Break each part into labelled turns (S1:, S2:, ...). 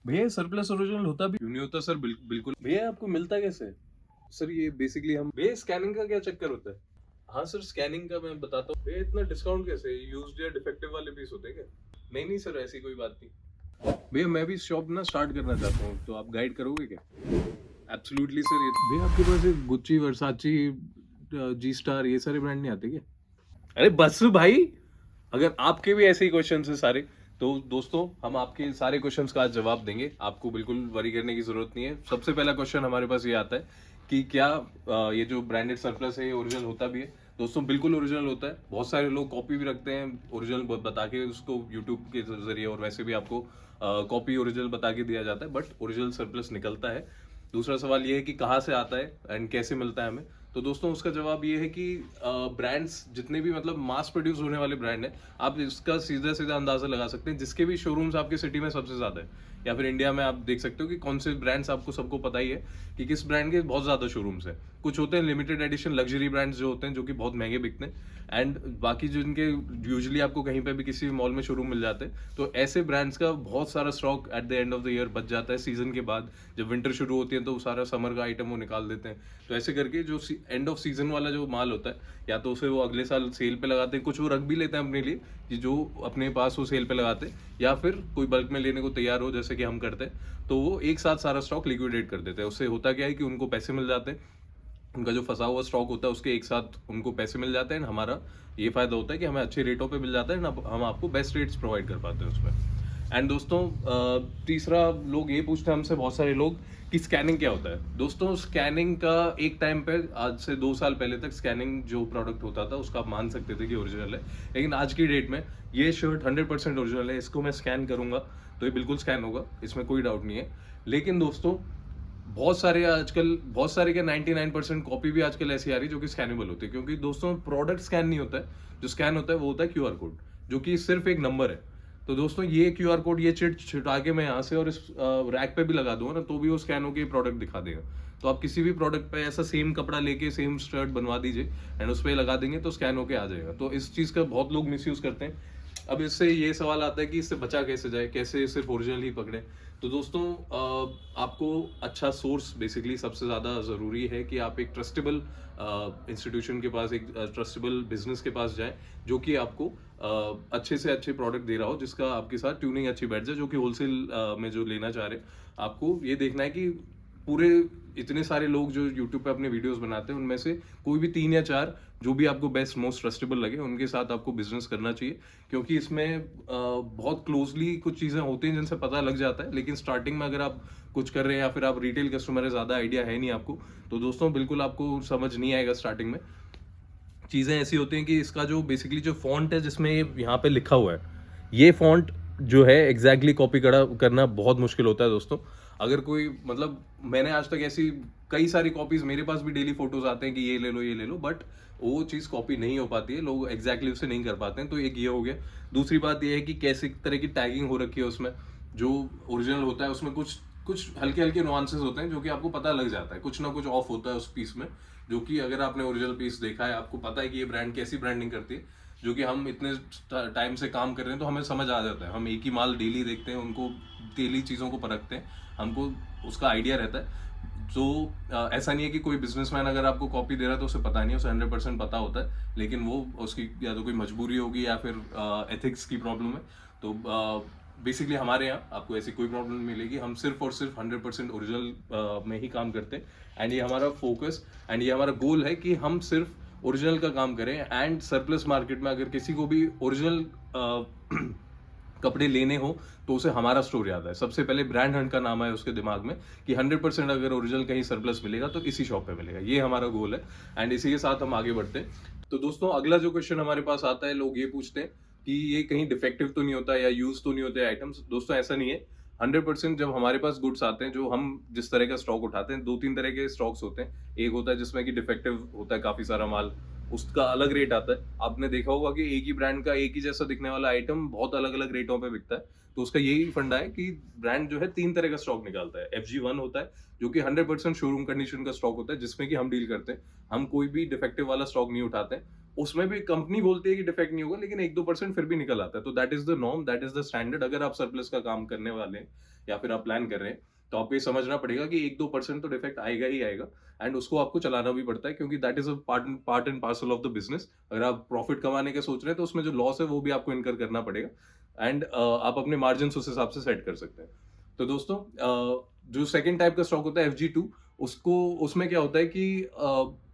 S1: भैया surplus original होता भी क्यों नहीं होता सर? बिल्कुल भैया, आपको मिलता कैसे? सर ये बेसिकली हम भैया स्कैनिंग का क्या चक्कर होता है? हाँ सर, स्कैनिंग का मैं बताता हूँ भैया। इतना डिस्काउंट कैसे? यूज्ड या डिफेक्टिव वाले पीस होते हैं क्या? नहीं नहीं सर, ऐसी कोई बात नहीं भैया। मैं भी शॉप ना स्टार्ट करना चाहता हूँ, तो आप गाइड करोगे क्या? Absolutely sir. ये भैया आपके पास गुच्ची, वर्साची, जी स्टार, ये सारे ब्रांड नहीं आते क्या? अरे बस भाई, अगर आपके भी ऐसे ही क्वेश्चन है सारे, तो दोस्तों हम आपके सारे क्वेश्चंस का आज जवाब देंगे। आपको बिल्कुल वरी करने की जरूरत नहीं है। सबसे पहला क्वेश्चन हमारे पास ये आता है कि क्या ये जो ब्रांडेड सरप्लस है ये ओरिजिनल होता भी है? दोस्तों बिल्कुल ओरिजिनल होता है। बहुत सारे लोग कॉपी भी रखते हैं ओरिजिनल बता के उसको यूट्यूब के जरिए, और वैसे भी आपको कॉपी ओरिजिनल बता के दिया जाता है, बट ओरिजिनल सरप्लस निकलता है। दूसरा सवाल ये है कि कहाँ से आता है एंड कैसे मिलता है हमें। तो दोस्तों उसका जवाब ये है कि ब्रांड्स जितने भी मतलब मास प्रोड्यूस होने वाले ब्रांड हैं, आप इसका सीधा सीधा अंदाजा लगा सकते हैं। जिसके भी शोरूम्स आपके सिटी में सबसे ज्यादा है, या फिर इंडिया में आप देख सकते हो कि कौन से ब्रांड्स, आपको सबको पता ही है कि किस ब्रांड के बहुत ज्यादा शोरूम्स है। कुछ होते हैं लिमिटेड एडिशन लग्जरी ब्रांड्स जो होते हैं, जो कि बहुत महंगे बिकते हैं, एंड बाकी जो इनके यूजुअली आपको कहीं पे भी किसी भी मॉल में शोरूम मिल जाते हैं। तो ऐसे ब्रांड्स का बहुत सारा stock at the end of the year बच जाता है सीजन के बाद। जब विंटर शुरू होती है तो सारा समर का आइटम वो निकाल देते हैं। तो ऐसे करके जो एंड ऑफ सीजन वाला जो माल होता है, या तो उसे वो अगले साल सेल पे लगाते हैं, कुछ वो रख भी लेते हैं अपने लिए कि जो अपने पास वो सेल पे लगाते हैं, या फिर कोई बल्क में लेने को तैयार हो जैसे कि हम करते हैं, तो वो एक साथ सारा स्टॉक लिक्विडेट कर देते हैं। उससे होता क्या है कि उनको पैसे मिल जाते हैं, उनका जो फंसा हुआ स्टॉक होता है उसके एक साथ उनको पैसे मिल जाते हैं। हमारा ये फायदा होता है कि हमें अच्छे रेटों पे मिल जाता है, हम आपको बेस्ट रेट्स प्रोवाइड कर पाते हैं उसमें। एंड दोस्तों तीसरा, लोग ये पूछते हैं हमसे बहुत सारे लोग कि स्कैनिंग क्या होता है। दोस्तों स्कैनिंग का एक टाइम पे, आज से 2 साल पहले तक स्कैनिंग जो प्रोडक्ट होता था उसका आप मान सकते थे कि ओरिजिनल है, लेकिन आज की डेट में ये शर्ट 100% ओरिजिनल है। इसको मैं स्कैन करूंगा तो ये बिल्कुल स्कैन होगा, इसमें कोई डाउट नहीं है। लेकिन दोस्तों बहुत सारे क्या 99% कॉपी भी आजकल ऐसी आ रही है जो कि स्कैनेबल होती है, क्योंकि दोस्तों प्रोडक्ट स्कैन नहीं होता है। जो स्कैन होता है वो होता है क्यूआर कोड, जो कि सिर्फ एक नंबर है। तो दोस्तों ये क्यूआर कोड, ये चिट छिटा के मैं यहाँ से और इस रैक पे भी लगा दूंगा ना, तो भी वो स्कैन होकर प्रोडक्ट दिखा देगा। तो आप किसी भी प्रोडक्ट पे ऐसा सेम कपड़ा लेके सेम शर्ट बनवा दीजिए एंड उस पर लगा देंगे तो स्कैन होके आ जाएगा। तो इस चीज का बहुत लोग मिसयूज करते हैं। अब इससे ये सवाल आता है कि इससे बचा कैसे जाए, कैसे सिर्फ ओरिजिनल ही पकड़े। तो दोस्तों आपको अच्छा सोर्स बेसिकली सबसे ज़्यादा ज़रूरी है कि आप एक ट्रस्टेबल इंस्टीट्यूशन के पास, एक ट्रस्टेबल बिजनेस के पास जाएं, जो कि आपको अच्छे से अच्छे प्रोडक्ट दे रहा हो, जिसका आपके साथ ट्यूनिंग अच्छी बैठ जाए। जो कि होलसेल में जो लेना चाह रहे हैं, आपको ये देखना है कि पूरे इतने सारे लोग जो यूट्यूब पे अपने वीडियोस बनाते हैं, उनमें से कोई भी 3 या 4 जो भी आपको बेस्ट मोस्ट ट्रस्टेबल लगे, उनके साथ आपको बिजनेस करना चाहिए। क्योंकि इसमें बहुत क्लोजली कुछ चीज़ें होती हैं जिनसे पता लग जाता है, लेकिन स्टार्टिंग में अगर आप कुछ कर रहे हैं या फिर आप रिटेल कस्टमर है, ज़्यादा आइडिया है नहीं आपको, तो दोस्तों बिल्कुल आपको समझ नहीं आएगा स्टार्टिंग में। चीज़ें ऐसी होती हैं कि इसका जो बेसिकली जो फॉन्ट है जिसमें यहाँ पे लिखा हुआ है, ये फॉन्ट जो है एग्जैक्टली कॉपी करना बहुत मुश्किल होता है दोस्तों। अगर कोई मतलब, मैंने आज तक ऐसी कई सारी कॉपीज, मेरे पास भी डेली फोटोज आते हैं कि ये ले लो ये ले लो, बट वो चीज़ कॉपी नहीं हो पाती है, लोग एग्जैक्टली उसे नहीं कर पाते हैं। तो एक ये हो गया। दूसरी बात ये है कि कैसे तरह की टैगिंग हो रखी है उसमें। जो ओरिजिनल होता है उसमें कुछ कुछ हल्के हल्के नुआंसेस होते हैं जो कि आपको पता लग जाता है, कुछ ना कुछ ऑफ होता है उस पीस में। जो कि अगर आपने ओरिजिनल पीस देखा है, आपको पता है कि ये ब्रांड कैसी ब्रांडिंग करती है। जो कि हम इतने टाइम से काम कर रहे हैं तो हमें समझ आ जाता है। हम एक ही माल डेली देखते हैं, उनको डेली चीज़ों को परखते हैं, हमको उसका आइडिया रहता है। तो ऐसा नहीं है कि कोई बिजनेसमैन अगर आपको कॉपी दे रहा है तो उसे पता नहीं है, उसे 100% पता होता है, लेकिन वो उसकी या तो कोई मजबूरी होगी या फिर एथिक्स की प्रॉब्लम है। तो बेसिकली हमारे यहाँ आपको ऐसी कोई प्रॉब्लम नहीं मिलेगी। हम सिर्फ और सिर्फ 100% ओरिजिनल में ही काम करते हैं, एंड ये हमारा फोकस एंड ये हमारा गोल है कि हम सिर्फ ओरिजिनल का काम करें। एंड सरप्लस मार्केट में अगर किसी को भी ओरिजिनल कपड़े लेने हो तो उसे हमारा स्टोर याद है। सबसे पहले ब्रांड हंट का नाम है उसके दिमाग में कि 100% अगर ओरिजिनल कहीं सरप्लस मिलेगा तो इसी शॉप पे मिलेगा। ये हमारा गोल है, एंड इसी के साथ हम आगे बढ़ते हैं। तो दोस्तों अगला जो क्वेश्चन हमारे पास आता है, लोग ये पूछते हैं कि ये कहीं डिफेक्टिव तो नहीं होता या यूज तो नहीं होते आइटम्स। दोस्तों ऐसा नहीं है। 100% जब हमारे पास गुड्स आते हैं, जो हम जिस तरह का स्टॉक उठाते हैं, 2-3 तरह के स्टॉक्स होते हैं। एक होता है जिसमें कि डिफेक्टिव होता है काफी सारा माल, उसका अलग रेट आता है। आपने देखा होगा कि एक ही ब्रांड का एक ही जैसा दिखने वाला आइटम बहुत अलग अलग रेटों पे बिकता है। तो उसका यही फंडा है कि ब्रांड जो है 3 तरह का स्टॉक निकालता है। FG1 होता है जो कि 100% शोरूम कंडीशन का स्टॉक होता है, जिसमें कि हम डील करते हैं। हम कोई भी डिफेक्टिव वाला स्टॉक नहीं उठाते हैं। उसमें भी कंपनी बोलती है कि डिफेक्ट नहीं होगा, लेकिन 1-2% फिर भी निकल आता है। तो that is the norm, that is the standard. अगर आप सरप्लस का काम करने वाले हैं या फिर आप प्लान कर रहे हैं, तो आपको ये समझना पड़ेगा कि 1-2% तो डिफेक्ट आएगा ही आएगा, एंड उसको आपको चलाना भी पड़ता है, क्योंकि that is a part and parcel of the business. अगर आप प्रॉफिट कमाने का सोच रहे हैं तो उसमें जो लॉस है वो भी आपको इनकर करना पड़ेगा, एंड आप अपने मार्जिन उस हिसाब से सेट कर सकते हैं। तो दोस्तों जो सेकंड टाइप का स्टॉक होता है FG2, उसको उसमें क्या होता है कि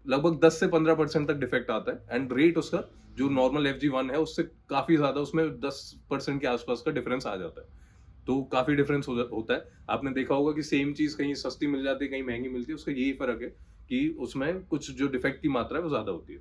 S1: लगभग 10 से 15% तक डिफेक्ट आता है, एंड रेट उसका जो नॉर्मल FG1 है उससे काफी ज्यादा, उसमें 10% के आसपास का डिफरेंस आ जाता है। तो काफी डिफरेंस होता है। आपने देखा होगा कि सेम चीज कहीं सस्ती मिल जाती है, कहीं महंगी मिलती है, उसका यही फर्क है कि उसमें कुछ जो डिफेक्ट की मात्रा है वो ज्यादा होती है।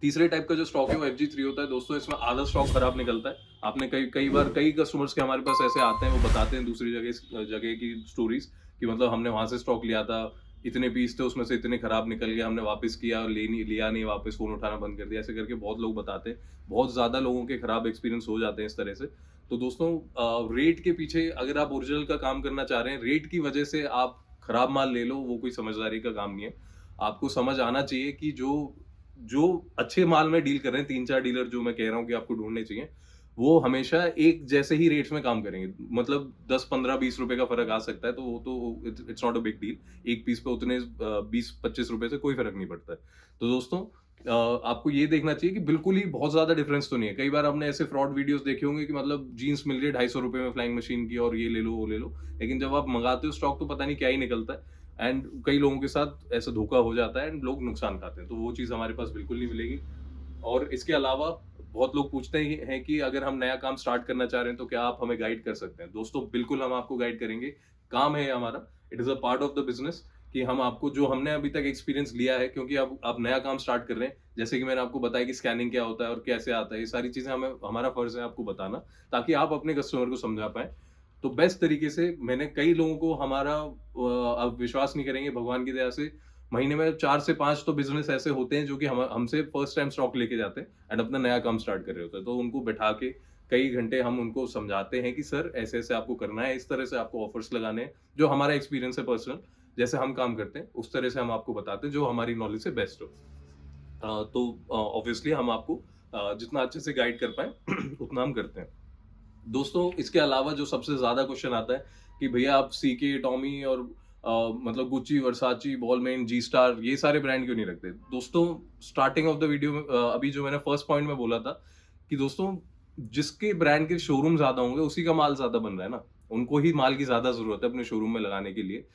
S1: तीसरे टाइप का जो स्टॉक है वो FG3 होता है दोस्तों। इसमें आधा स्टॉक खराब निकलता है। आपने कई कई बार कई कस्टमर्स के हमारे पास ऐसे आते हैं, वो बताते हैं दूसरी जगह जगह की स्टोरीज कि मतलब हमने वहां से स्टॉक लिया था, इतने पीस थे, उसमें से इतने खराब निकल गया, हमने वापस किया, लिया नहीं वापस, फोन उठाना बंद कर दिया, ऐसे करके बहुत लोग बताते हैं। बहुत ज्यादा लोगों के खराब एक्सपीरियंस हो जाते हैं इस तरह से। तो दोस्तों रेट के पीछे अगर आप ओरिजिनल का काम करना चाह रहे हैं, रेट की वजह से आप खराब माल ले लो, वो कोई समझदारी का काम नहीं है। आपको समझ आना चाहिए कि जो जो अच्छे माल में डील कर रहे हैं, 3-4 डीलर जो मैं कह रहा हूँ कि आपको ढूंढने चाहिए, वो हमेशा एक जैसे ही रेट्स में काम करेंगे। मतलब 10, 15, 20 रुपए का फर्क आ सकता है, तो वो तो it's not a big deal. एक पीस पे उतने 20-25 रुपए से कोई फर्क नहीं पड़ता है। तो दोस्तों आपको ये देखना चाहिए कि बिल्कुल ही बहुत ज्यादा डिफरेंस तो नहीं है। कई बार आपने ऐसे फ्रॉड वीडियोस देखे होंगे कि मतलब जीन्स मिल रही है 250 रुपए में फ्लाइंग मशीन की, और ये ले लो वो ले लो, लेकिन जब आप मंगाते हो स्टॉक तो पता नहीं क्या ही निकलता है, एंड कई लोगों के साथ ऐसा धोखा हो जाता है, एंड लोग नुकसान खाते हैं। तो वो चीज हमारे पास बिल्कुल नहीं मिलेगी। और इसके अलावा बहुत लोग पूछते हैं कि अगर हम नया काम स्टार्ट करना चाह रहे हैं तो क्या आप हमें गाइड कर सकते हैं। दोस्तों बिल्कुल हम आपको गाइड करेंगे। काम है हमारा, it is a part of the business, कि हम आपको जो हमने अभी तक एक्सपीरियंस लिया है, क्योंकि अब आप नया काम स्टार्ट कर रहे हैं, जैसे कि मैंने आपको बताया कि स्कैनिंग क्या होता है और कैसे आता है, ये सारी चीजें हमें, हमारा फर्ज है आपको बताना, ताकि आप अपने कस्टमर को समझा पाए। तो बेस्ट तरीके से मैंने कई लोगों को हमारा, आप विश्वास नहीं करेंगे, भगवान की दया से महीने में 4 से 5 तो बिजनेस ऐसे होते हैं जो कि हमसे फर्स्ट टाइम स्टॉक लेके जाते हैं एंड अपना नया काम स्टार्ट कर रहे होते हैं। तो उनको बैठा के कई घंटे हम उनको समझाते हैं कि सर ऐसे ऐसे आपको करना है, इस तरह से आपको ऑफर्स लगाने हैं, जो हमारा एक्सपीरियंस है पर्सनल, जैसे हम काम करते हैं उस तरह से हम आपको बताते हैं, जो हमारी नॉलेज से बेस्ट हो। तो ऑब्वियसली हम आपको जितना अच्छे से गाइड कर पाए उतना हम करते हैं। दोस्तों इसके अलावा जो सबसे ज्यादा क्वेश्चन आता है कि भैया आप सीके, टॉमी और मतलब गुच्ची, वर्साची, बॉलमैन, जी स्टार, ये सारे ब्रांड क्यों नहीं रखते। दोस्तों स्टार्टिंग ऑफ द वीडियो में अभी जो मैंने फर्स्ट पॉइंट में बोला था कि दोस्तों जिसके ब्रांड के शोरूम ज्यादा होंगे उसी का माल ज्यादा बन रहा है ना, उनको ही माल की ज्यादा जरूरत है अपने शोरूम में लगाने के लिए।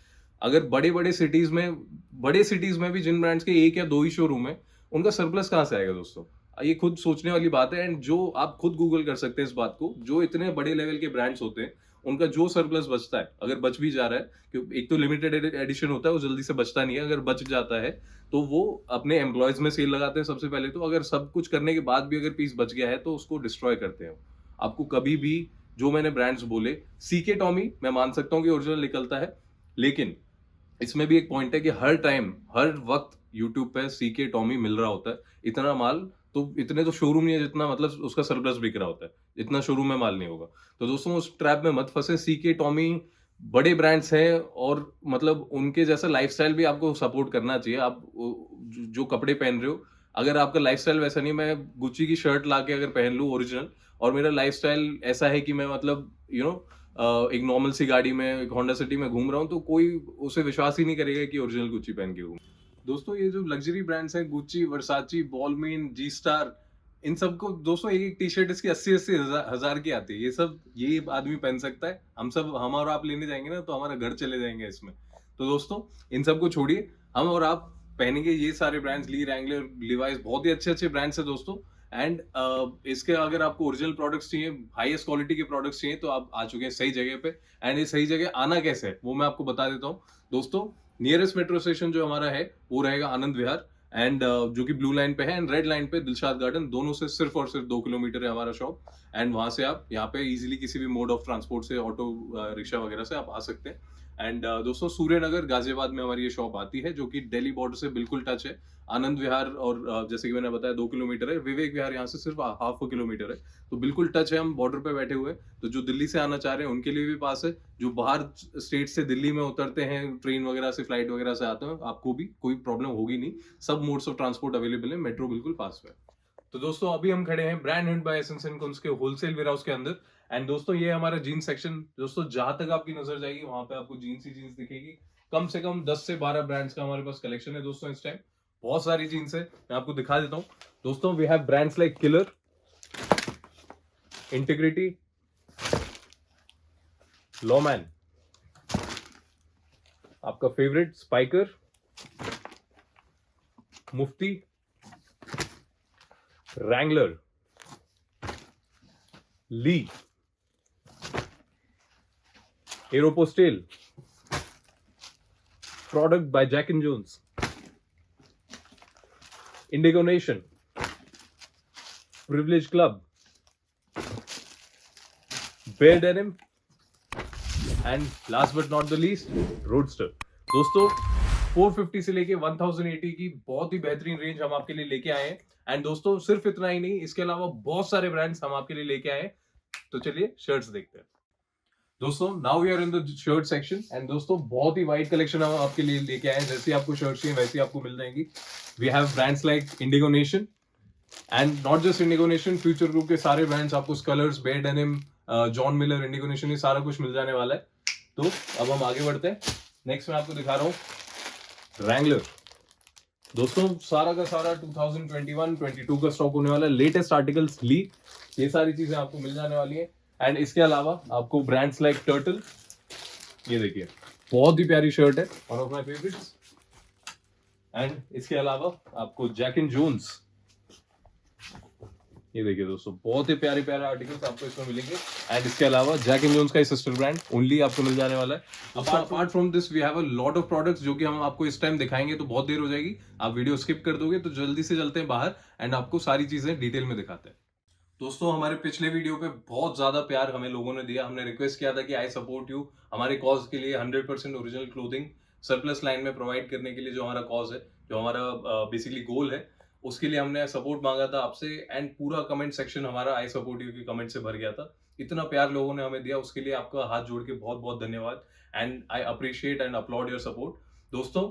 S1: अगर बड़े सिटीज में भी जिन ब्रांड्स के 1 या 2 ही शोरूम है, उनका सरप्लस कहाँ से आएगा दोस्तों। ये खुद सोचने वाली बात है, एंड जो आप खुद गूगल कर सकते हैं इस बात को, जो इतने बड़े लेवल के ब्रांड्स होते हैं उनका जो सरप्लस बचता है, अगर बच भी जा रहा है, क्योंकि एक तो लिमिटेड एडिशन होता है, वो जल्दी से बचता नहीं है, अगर बच जाता है तो वो अपने एम्प्लॉयज में सेल लगाते हैं सबसे पहले। तो अगर सब कुछ करने के बाद भी अगर पीस बच गया है तो उसको डिस्ट्रॉय करते हैं। आपको कभी भी, जो मैंने ब्रांड्स बोले, सीके, टॉमी मैं मान सकता हूँ कि ओरिजिनल निकलता है, लेकिन इसमें भी एक पॉइंट है कि हर टाइम हर वक्त यूट्यूब पे सीके, टॉमी मिल रहा होता है। इतना माल तो, इतने तो शोरूम नहीं है जितना मतलब उसका सरप्लस बिक रहा होता है, इतना शोरूम में माल नहीं होगा। तो दोस्तों उस ट्रैप में मत फंसे। सीके, टॉमी बड़े ब्रांड्स हैं, और मतलब उनके जैसा लाइफस्टाइल भी आपको सपोर्ट करना चाहिए। आप जो कपड़े पहन रहे हो, अगर आपका लाइफस्टाइल वैसा नहीं, मैं गुच्ची की शर्ट ला के अगर पहन लूँ ओरिजिनल, और मेरा लाइफस्टाइल ऐसा है कि मैं मतलब एक नॉर्मल सी गाड़ी में, एक होंडा सिटी में घूम रहा हूँ, तो कोई उसे विश्वास ही नहीं करेगा कि ओरिजिनल गुच्ची पहन के घूम। दोस्तों ये जो लग्जरी ब्रांड्स हैं, गुच्ची, वर्साची, बॉलमेन, जी स्टार, इन सबको दोस्तों एक एक टी शर्ट इसकी 80-80 हजार की आती है। ये आदमी पहन सकता है, हम और आप लेने जाएंगे ना तो हमारा घर चले जाएंगे इसमें। तो दोस्तों इन सबको छोड़िए, हम और आप पहनेंगे ये सारे ब्रांड्स, ली, रैंगलर, लिवाइस, बहुत ही अच्छे अच्छे ब्रांड्स है दोस्तों। एंड इसके अगर आपको ओरिजिनल प्रोडक्ट्स चाहिए, हाईएस्ट क्वालिटी के प्रोडक्ट्स चाहिए, तो आप आ चुके हैं सही जगह पे। एंड ये सही जगह आना कैसे है वो मैं आपको बता देता हूँ दोस्तों। नियरेस्ट मेट्रो स्टेशन जो हमारा है वो रहेगा आनंद विहार, एंड जो कि ब्लू लाइन पे है, एंड रेड लाइन पे दिलशाद गार्डन, दोनों से सिर्फ और सिर्फ 2 किलोमीटर है हमारा शॉप। एंड वहां से आप यहाँ पे इजीली किसी भी मोड ऑफ ट्रांसपोर्ट से, ऑटो, रिक्शा वगैरह से आप आ सकते हैं। एंड दोस्तों सूर्य नगर गाजियाबाद में हमारी ये शॉप आती है, जो कि दिल्ली बॉर्डर से बिल्कुल टच है। आनंद विहार और जैसे कि मैंने बताया 2 किलोमीटर है, विवेक विहार यहाँ से सिर्फ हाफ अ किलोमीटर है, तो बिल्कुल टच है, हम बॉर्डर पे बैठे हुए हैं। तो जो दिल्ली से आना चाह रहे हैं उनके लिए भी पास है, जो बाहर स्टेट से दिल्ली में उतरते हैं ट्रेन वगैरह से, फ्लाइट वगैरह से आते हैं, आपको भी कोई प्रॉब्लम होगी नहीं, सब मोड्स ऑफ ट्रांसपोर्ट अवेलेबल है, मेट्रो बिल्कुल पास में। तो दोस्तों अभी हम खड़े हैं brand hint by essence and कुंस के होलसेल वेयरहाउस के अंदर। एंड दोस्तों ये हमारा जीन्स सेक्शन, दोस्तों जहां तक आपकी नजर जाएगी वहां पे आपको जीन्स ही जीन्स दिखेगी। कम से कम 10 से 12 ब्रांड्स का हमारे पास कलेक्शन है दोस्तों इस टाइम, बहुत सारी जीन्स है, मैं आपको दिखा देता हूँ। दोस्तों we have brands like Killer, Integrity, Lawman, आपका favourite Spykar, Mufti, Wrangler, Lee, Aeropostale, product by Jack and Jones, Indigo Nation, Privilege Club, Bare Denim and last but not the least Roadster. दोस्तों 450 से लेके 1080 की बहुत ही बेहतरीन रेंज हम आपके लिए लेके आए हैं। एंड दोस्तों सिर्फ इतना ही नहीं, इसके अलावा बहुत सारे ब्रांड्स हम आपके लिए लेके आए हैं। तो चलिए शर्ट्स देखते हैं। दोस्तों now we are in the shirt section and दोस्तों बहुत ही वाइड कलेक्शन हम आपके लिए लेके आए हैं। जैसी आपको शर्ट चाहिए वैसी आपको मिल जाएंगी। We have brands like Indigo Nation and not just Indigo Nation, Future Group के सारे ब्रांड्स आपको, Scullers, Bare Denim, John Miller, Indigo Nation, ये सारा कुछ मिल जाने वाला है। तो अब हम आगे बढ़ते हैं। नेक्स्ट मैं आपको दिखा रहा हूँ रैंगलर। दोस्तों सारा का सारा 2021-22 का स्टॉक होने वाला है, लेटेस्ट आर्टिकल्स, ली, ये सारी चीजें आपको मिल जाने वाली है। एंड इसके अलावा आपको ब्रांड्स लाइक टर्टल, ये देखिए बहुत ही प्यारी शर्ट है, one of my favourites. And इसके अलावा आपको जैक एंड जोन्स, ये देखिए दोस्तों बहुत ही प्यारे प्यारे आर्टिकल्स आपको इसमें मिलेंगे। एंड इसके अलावा जैक एंड जोन्स का सिस्टर ब्रांड ओनली आपको मिल जाने वाला है। Apart from this we have a lot of products जो कि हम आपको इस टाइम दिखाएंगे तो बहुत देर हो जाएगी, आप वीडियो स्किप कर दोगे। तो जल्दी से चलते हैं बाहर एंड आपको सारी चीजें डिटेल में दिखाते हैं। दोस्तों हमारे पिछले वीडियो पे बहुत ज्यादा प्यार हमें लोगों ने दिया, हमने रिक्वेस्ट किया था कि आई सपोर्ट यू, हमारे कॉज के लिए 100% ओरिजिनल क्लोथिंग सरप्लस लाइन में प्रोवाइड करने के लिए, जो हमारा कॉज है, जो हमारा बेसिकली गोल है, उसके लिए हमने सपोर्ट मांगा था आपसे। एंड पूरा कमेंट सेक्शन हमारा आई सपोर्ट यू के कमेंट से भर गया था। इतना प्यार लोगों ने हमें दिया, उसके लिए आपका हाथ जोड़ के बहुत बहुत धन्यवाद। And I appreciate and upload your support. दोस्तों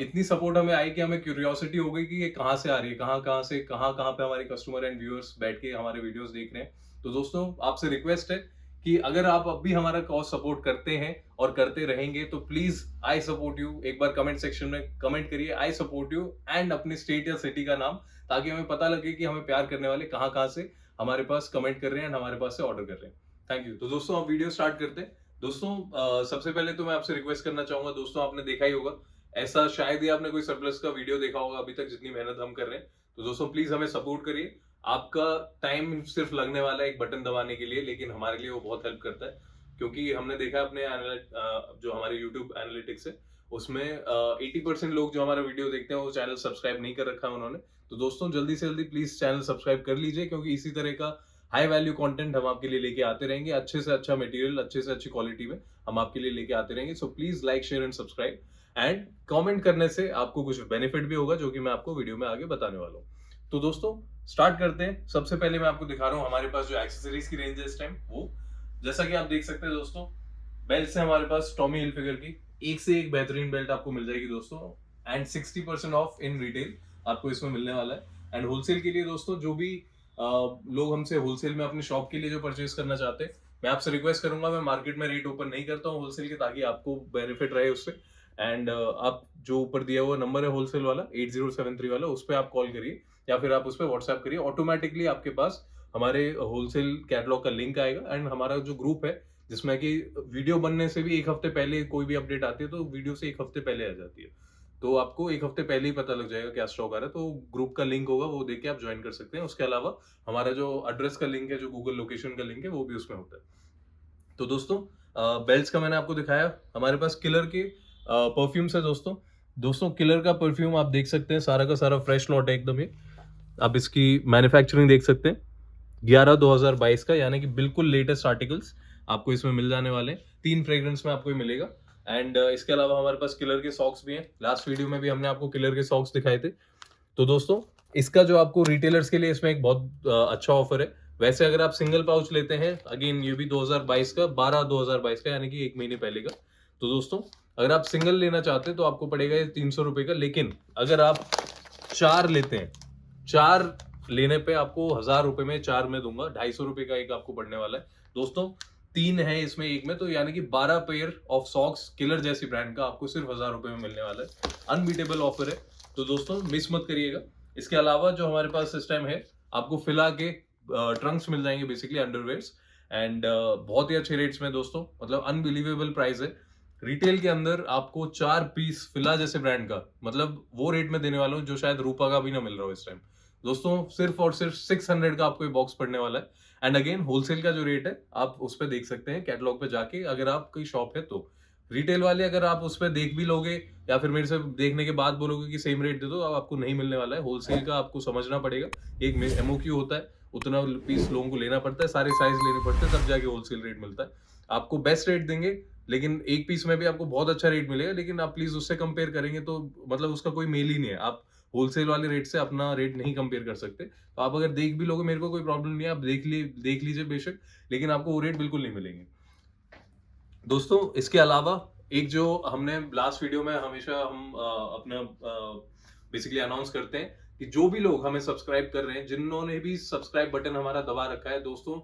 S1: इतनी सपोर्ट हमें आई कि हमें क्यूरियोसिटी हो गई कि ये कहाँ से आ रही है, कहाँ से कहाँ पे हमारे कस्टमर एंड व्यूअर्स बैठ के हमारे वीडियोस देख रहे हैं। तो दोस्तों आपसे रिक्वेस्ट है कि अगर आप अब भी हमारा कॉज सपोर्ट करते हैं और करते रहेंगे तो प्लीज आई सपोर्ट यू एक बार कमेंट सेक्शन में कमेंट करिए आई सपोर्ट यू एंड अपने स्टेट या सिटी का नाम, ताकि हमें पता लगे कि हमें प्यार करने वाले कहाँ से हमारे पास कमेंट कर रहे हैं एंड हमारे पास से ऑर्डर कर रहे हैं। Thank you. तो दोस्तों आप वीडियो स्टार्ट करते हैं। दोस्तों सबसे पहले तो मैं आपसे रिक्वेस्ट करना चाहूंगा, दोस्तों आपने देखा ही होगा, ऐसा शायद ही आपने कोई सरप्लस का वीडियो देखा होगा अभी तक जितनी मेहनत हम कर रहे हैं। तो दोस्तों प्लीज हमें सपोर्ट करिए। आपका टाइम सिर्फ लगने वाला है एक बटन दबाने के लिए, लेकिन हमारे लिए वो बहुत हेल्प करता है, क्योंकि हमने देखा अपने जो हमारे YouTube एनालिटिक्स है उसमें 80% लोग जो हमारा वीडियो देखते हैं वो चैनल सब्सक्राइब नहीं कर रखा है उन्होंने। तो दोस्तों जल्दी से जल्दी प्लीज चैनल सब्सक्राइब कर लीजिए, क्योंकि इसी तरह का हाई वैल्यू कंटेंट हम आपके लिए लेके आते रहेंगे, अच्छे से अच्छा मटेरियल, अच्छे से अच्छी क्वालिटी में हम आपके लिए लेके आते रहेंगे। So please like, share and subscribe and comment करने से आपको कुछ बेनिफिट भी होगा, जो कि मैं आपको वीडियो में आगे बताने वाला हूँ। तो दोस्तों स्टार्ट करते हैं। सबसे पहले मैं आपको दिखा रहा हूँ हमारे पास जो एक्सेसरीज की रेंज है इस टाइम, वो जैसा कि आप देख सकते हैं दोस्तों, बेल्ट से हमारे पास टॉमी हिलफिगर की एक से एक बेहतरीन बेल्ट आपको मिल जाएगी दोस्तों। एंड 60% ऑफ इन रिटेल आपको इसमें मिलने वाला है। एंड होलसेल के लिए दोस्तों जो भी लोग हमसे होलसेल में अपने शॉप के लिए जो परचेज करना चाहते हैं, मैं आपसे रिक्वेस्ट करूंगा, मैं मार्केट में रेट ओपन नहीं करता हूँ होलसेल के, ताकि आपको बेनिफिट रहे उससे। एंड आप जो ऊपर दिया हुआ नंबर है होलसेल वाला 8073 वाला, उस पर आप कॉल करिए या फिर आप उस पर व्हाट्सएप करिए, ऑटोमेटिकली आपके पास हमारे होलसेल कैटलॉग का लिंक आएगा। एंड हमारा जो ग्रुप है जिसमें कि वीडियो बनने से भी एक हफ्ते पहले कोई भी अपडेट आती है तो वीडियो से एक हफ्ते पहले आ जाती है, तो आपको एक हफ्ते पहले ही पता लग जाएगा क्या स्टॉक आ रहा है। तो ग्रुप का लिंक होगा, वो देख के आप ज्वाइन कर सकते हैं। उसके अलावा हमारा जो एड्रेस का लिंक है, जो गूगल लोकेशन का लिंक है, वो भी उसमें होता है। तो दोस्तों बेल्ट्स का मैंने आपको दिखाया। हमारे पास किलर के परफ्यूम्स है दोस्तों किलर का परफ्यूम आप देख सकते हैं, सारा का सारा फ्रेश लॉट है एकदम। ये आप इसकी मैन्युफैक्चरिंग देख सकते हैं 11/2022 का, यानी कि बिल्कुल लेटेस्ट आर्टिकल्स आपको इसमें मिल जाने वाले हैं। 3 फ्रेग्रेंस में आपको ये मिलेगा। एंड इसके अलावा हमारे पास किलर के सॉक्स भी हैं। लास्ट वीडियो में भी हमने आपको किलर के सॉक्स दिखाए थे। तो दोस्तों इसका जो आपको रिटेलर्स के लिए इसमें एक बहुत अच्छा ऑफर है। वैसे अगर आप सिंगल पाउच लेते हैं, अगेन ये भी 2022 का 12/2022 का, यानी कि 1 महीने पहले का। तो दोस्तों अगर आप सिंगल लेना चाहते हैं तो आपको पड़ेगा ये 300 रुपए का। लेकिन अगर आप 4 लेते हैं, 4 लेने पे आपको 1000 रुपए में 4 में दूंगा, 250 रुपए का एक आपको पड़ने वाला है। दोस्तों 3 है इसमें एक में, तो यानी कि 12 पेयर ऑफ सॉक्स किलर जैसी ब्रांड का आपको सिर्फ 1000 रुपए में मिलने वाला है। अनबीटेबल ऑफर है, तो दोस्तों मिस मत करिएगा। इसके अलावा जो हमारे पास सिस्टम है, आपको फिला के ट्रंक्स मिल जाएंगे, बेसिकली अंडरवेयर्स, एंड बहुत ही अच्छे रेट्स में दोस्तों, मतलब अनबिलीवेबल प्राइस है। रिटेल के अंदर आपको 4 पीस फिला जैसे ब्रांड का, मतलब वो रेट में देने वाला हूँ जो शायद रूपा का भी ना मिल रहा हो इस टाइम। दोस्तों सिर्फ और सिर्फ 600 का आपको ये बॉक्स पड़ने वाला है। एंड अगेन होलसेल का जो रेट है आप उस पर देख सकते हैं कैटलॉग पे जाके, अगर आपकी शॉप है तो। रिटेल वाले अगर आप उस पर देख भी लोगे या फिर मेरे से देखने के बाद बोलोगे कि सेम रेट दे दो, अब आपको नहीं मिलने वाला है। होलसेल का आपको समझना पड़ेगा, एक एमओक्यू होता है, उतना पीस लोगों को लेना पड़ता है, सारे साइज लेने पड़ते हैं, तब जाके होलसेल रेट मिलता है। आपको बेस्ट रेट देंगे, लेकिन एक पीस में भी आपको बहुत अच्छा रेट मिलेगा, लेकिन आप प्लीज उससे कंपेयर करेंगे तो मतलब उसका कोई मेल ही नहीं है। आप होलसेल वाले रेट से अपना रेट नहीं कंपेयर कर सकते। तो आप अगर देख भी लोगे, मेरे को कोई प्रॉब्लम नहीं है, आप देख लीजिए बेशक, लेकिन आपको वो रेट बिल्कुल नहीं मिलेंगे। दोस्तों इसके अलावा एक जो हमने लास्ट वीडियो में हमेशा हम अपना बेसिकली अनाउंस करते हैं कि जो भी लोग हमें सब्सक्राइब कर रहे हैं, जिन्होंने भी सब्सक्राइब बटन हमारा दबा रखा है, दोस्तों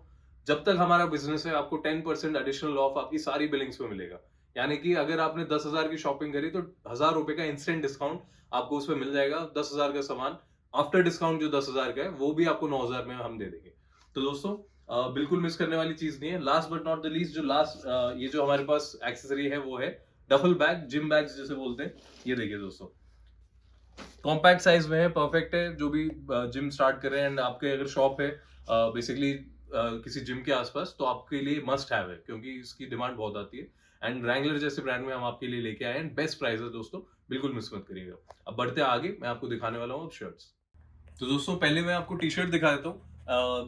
S1: जब तक हमारा बिजनेस है आपको 10% एडिशनल ऑफ आपकी सारी बिलिंग्स में मिलेगा। यानी कि अगर आपने 10,000 की शॉपिंग करी तो 1000 रुपए का इंस्टेंट डिस्काउंट आपको उसमें मिल जाएगा। 10,000 का सामान आफ्टर डिस्काउंट जो 10,000 का है वो भी आपको 9,000 में हम दे देंगे। तो दोस्तों बिल्कुल मिस करने वाली चीज नहीं है। Last but not the least, जो लास्ट ये जो हमारे पास एक्सेसरी है वो है डफल बैग, जिम बैग्स जिसे बोलते हैं। ये देखिए दोस्तों, कॉम्पैक्ट साइज में है, परफेक्ट है जो भी जिम स्टार्ट कर रहे हैं एंड आपके अगर शॉप है बेसिकली किसी जिम के आसपास, तो आपके लिए मस्ट हैव है, क्योंकि इसकी डिमांड बहुत आती है। एंड रैंगलर जैसे ब्रांड में हम आपके लिए लेके आए हैं, बेस्ट प्राइस है दोस्तों, बिल्कुल मिस मत करिएगा। अब बढ़ते आगे, मैं आपको दिखाने वाला हूँ अब शर्ट्स। तो दोस्तों पहले मैं आपको टी शर्ट दिखा देता हूँ।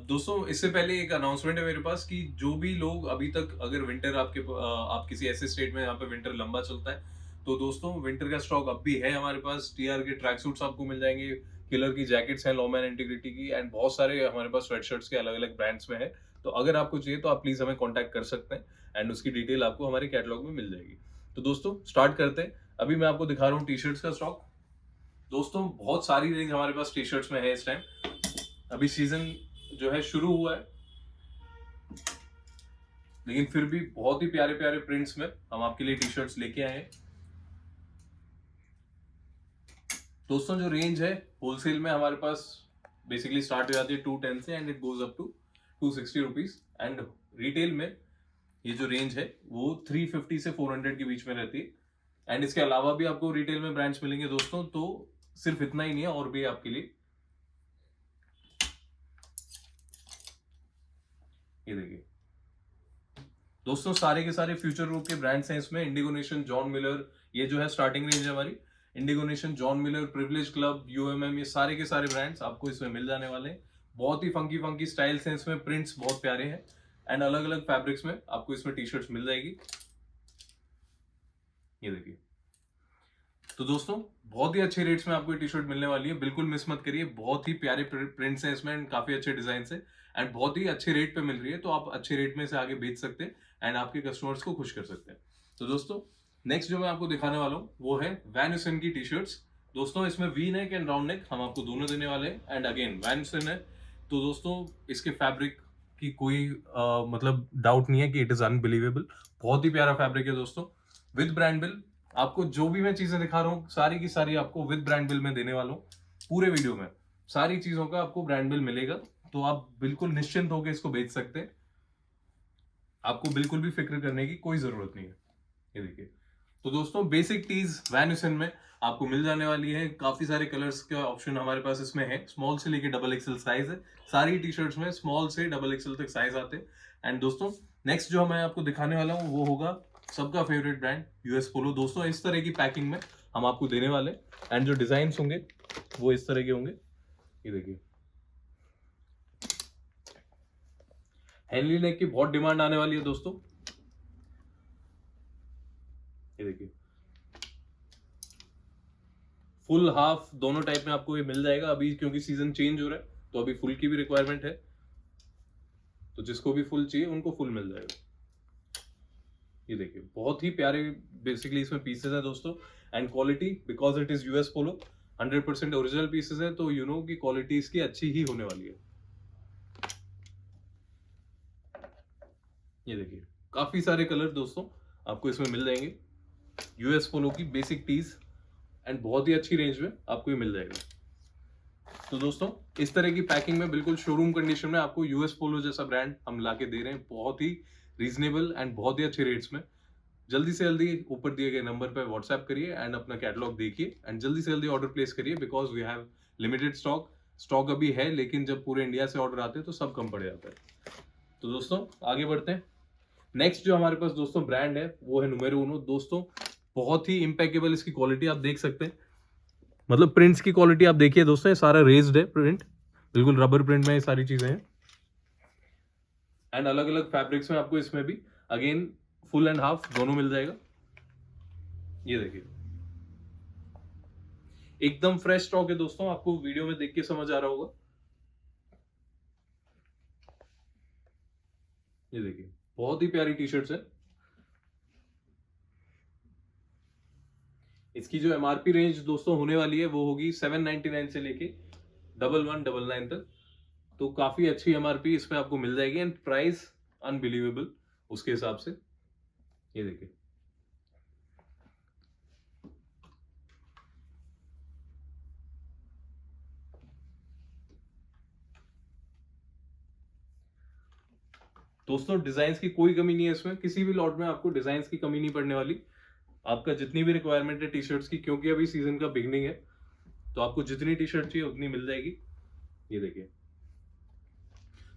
S1: दोस्तों इससे पहले एक अनाउंसमेंट है मेरे पास कि जो भी लोग अभी तक, अगर विंटर आप किसी ऐसे स्टेट में यहाँ पे विंटर लंबा चलता है, तो दोस्तों विंटर का स्टॉक अब भी है हमारे पास। टीआर के ट्रैक सूट्स आपको मिल जाएंगे, किलर की जैकेट्स हैं, लॉमैन इंटीग्रिटी की, एंड बहुत सारे हमारे पास स्वेट शर्ट्स के अलग अलग ब्रांड्स में है। तो अगर आपको चाहिए तो आप प्लीज हमें कॉन्टैक्ट कर सकते हैं, एंड उसकी डिटेल आपको हमारे कैटलॉग में मिल जाएगी। तो दोस्तों स्टार्ट करते हैं। अभी मैं आपको दिखा रहा हूँ टी शर्ट्स का स्टॉक। दोस्तों बहुत सारी रेंज हमारे पास टी शर्ट्स में है इस टाइम। अभी सीजन जो है शुरू हुआ है, लेकिन फिर भी बहुत ही प्यारे प्यारे प्रिंट्स में हम आपके लिए टी शर्ट्स लेके आए हैं। दोस्तों जो रेंज है होलसेल में हमारे पास बेसिकली स्टार्ट हो जाती है 210 से, and it goes up to 260 rupees. And retail में ये जो रेंज है वो 350 से 400 के बीच में रहती है। एंड इसके अलावा भी आपको रिटेल में ब्रांड्स मिलेंगे दोस्तों, तो सिर्फ इतना ही नहीं है, और भी आपके लिए। ये देखिए दोस्तों, सारे के सारे फ्यूचर ग्रुप के ब्रांड्स हैं इसमें। इंडिगो नेशन, जॉन मिलर, ये जो है स्टार्टिंग रेंज है हमारी। Indigo Nation, John Miller, Privilege Club, um, ये सारे के सारे ब्रांड्स आपको इसमें मिल जाने वाले हैं। बहुत ही फंकी फंकी स्टाइल्स हैं इसमें, प्रिंट्स बहुत प्यारे हैं, एंड अलग अलग फैब्रिक्स में आपको इसमें टी शर्ट्स मिल जाएगी। ये देखिए, तो दोस्तों बहुत ही अच्छे रेट्स में आपको ये टी शर्ट मिलने वाली है, बिल्कुल मिस मत करिए। बहुत ही प्यारे प्रिंट्स हैं इसमें, काफी अच्छे डिजाइन है, एंड बहुत ही अच्छे रेट पे मिल रही है, तो आप अच्छे रेट में से आगे बेच सकते हैं एंड आपके कस्टमर्स को खुश कर सकते हैं। तो दोस्तों नेक्स्ट जो मैं आपको दिखाने वाला हूँ वो है वैन ह्यूसेन की टी शर्ट्स। दोस्तों इसमें V neck and round neck हम आपको दोनों देने वाले हैं, एंड अगेन वैन ह्यूसेन है, तो दोस्तों इसके फैब्रिक की कोई मतलब डाउट नहीं है कि इट इज अनबिलीवेबल। बहुत ही प्यारा फैब्रिक है दोस्तों, विद ब्रांड बिल। आपको जो भी मैं चीजें दिखा रहा हूँ सारी की सारी आपको विद ब्रांड बिल में देने वाला हूँ। पूरे वीडियो में सारी चीजों का आपको ब्रांड बिल मिलेगा, तो आप बिल्कुल निश्चिंत होकर इसको बेच सकते हैं। आपको बिल्कुल भी फिक्र करने की कोई जरूरत नहीं है। ये देखिए, तो दोस्तों बेसिक टीज वैन ह्यूसेन में आपको मिल जाने वाली है। काफी सारे कलर्स का ऑप्शन हमारे पास इसमें है, स्मॉल से लेके डबल एक्सएल साइज है। सारी टी शर्ट्स में स्मॉल से डबल एक्सएल तक साइज आते हैं। एंड दोस्तों नेक्स्ट जो मैं आपको दिखाने वाला हूँ वो होगा सबका फेवरेट ब्रांड यूएस पोलो। दोस्तों इस तरह की पैकिंग में हम आपको देने वाले, एंड जो डिजाइन होंगे वो इस तरह के होंगे। ये देखिए, हेनली नेक की बहुत डिमांड आने वाली है दोस्तों। ये देखिए फुल हाफ दोनों टाइप में आपको ये मिल जाएगा। अभी क्योंकि सीजन चेंज हो रहा है तो अभी फुल की भी रिक्वायरमेंट है, तो जिसको भी फुल चाहिए उनको फुल मिल जाएगा। ये देखिए बहुत ही प्यारे बेसिकली इसमें पीसेस है दोस्तों, and quality because it is US Polo 100% original pieces है, तो यू नो की क्वालिटी इसकी अच्छी ही होने वाली है। ये देखिए काफी सारे कलर दोस्तों आपको इसमें मिल जाएंगे, यूएस पोलो की बेसिक टीज, एंड बहुत ही अच्छी रेंज में आपको ये मिल जाएगा। तो दोस्तों इस तरह की पैकिंग में बिल्कुल शोरूम कंडीशन में आपको यूएस पोलो जैसा ब्रांड हम लाके दे रहे हैं, बहुत ही रीजनेबल एंड बहुत ही अच्छे रेट्स में। जल्दी से जल्दी ऊपर दिए गए नंबर पर व्हाट्सएप करिए एंड अपना कैटलॉग देखिए, एंड जल्दी से जल्दी ऑर्डर प्लेस करिए because we have limited stock अभी है, लेकिन जब पूरे इंडिया से ऑर्डर आते हैं तो सब कम पड़ जाता है। तो दोस्तों आगे बढ़ते हैं। नेक्स्ट जो हमारे पास दोस्तों ब्रांड है वो है नुमेरो उनो। दोस्तों बहुत ही इम्पेकेबल इसकी क्वालिटी आप देख सकते हैं, मतलब प्रिंट्स की क्वालिटी आप देखिए दोस्तों, ये सारा रेज्ड है प्रिंट, बिल्कुल रबर प्रिंट में ये सारी चीजें हैं, एंड अलग अलग फैब्रिक्स में आपको इसमें भी अगेन फुल एंड हाफ दोनों मिल जाएगा। ये देखिए एकदम फ्रेश स्टॉक है दोस्तों, आपको वीडियो में देख के समझ आ रहा होगा। ये देखिए बहुत ही प्यारी टी शर्ट्स है। इसकी जो एमआरपी रेंज दोस्तों होने वाली है वो होगी 799 से लेके 1199 तक, तो काफी अच्छी एमआरपी इसमें आपको मिल जाएगी, एंड प्राइस अनबिलीवेबल उसके हिसाब से। ये देखिए दोस्तों डिजाइन की कोई कमी नहीं है इसमें, किसी भी लॉट में आपको डिजाइन की कमी नहीं पड़ने वाली। आपका जितनी भी रिक्वायरमेंट है टी शर्ट्स की, क्योंकि अभी सीजन का बिगनिंग है, तो आपको जितनी टी शर्ट चाहिए उतनी मिल जाएगी। ये देखिए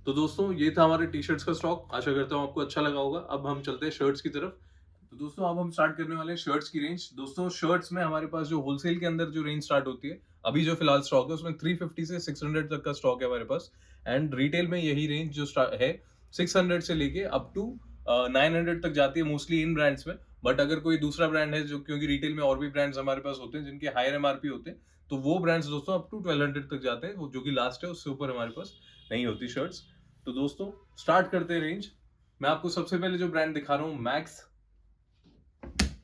S1: तो दोस्तों ये था हमारे टी शर्ट्स का स्टॉक, आशा करता हूँ आपको अच्छा लगा होगा। अब हम चलते हैं शर्ट्स की तरफ। तो दोस्तों अब हम स्टार्ट करने वाले हैं शर्ट्स की रेंज। दोस्तों शर्ट्स में हमारे पास जो होलसेल के अंदर जो रेंज स्टार्ट होती है, अभी जो फिलहाल स्टॉक है उसमें 350 से 600 तक का स्टॉक है हमारे पास, एंड रिटेल में यही रेंज जो है 600 से लेके अप टू 900 तक जाती है मोस्टली इन ब्रांड्स में। बट अगर कोई दूसरा ब्रांड है जो, क्योंकि रिटेल में और भी ब्रांड्स हमारे पास होते हैं जिनके हायर एमआरपी होते हैं, तो वो ब्रांड्स दोस्तों अप टू 1200 तक जाते हैं, जो कि लास्ट है, उससे ऊपर हमारे पास नहीं होती शर्ट्स। तो दोस्तों स्टार्ट करते हैं रेंज। मैं आपको सबसे पहले जो ब्रांड दिखा रहा हूँ मैक्स।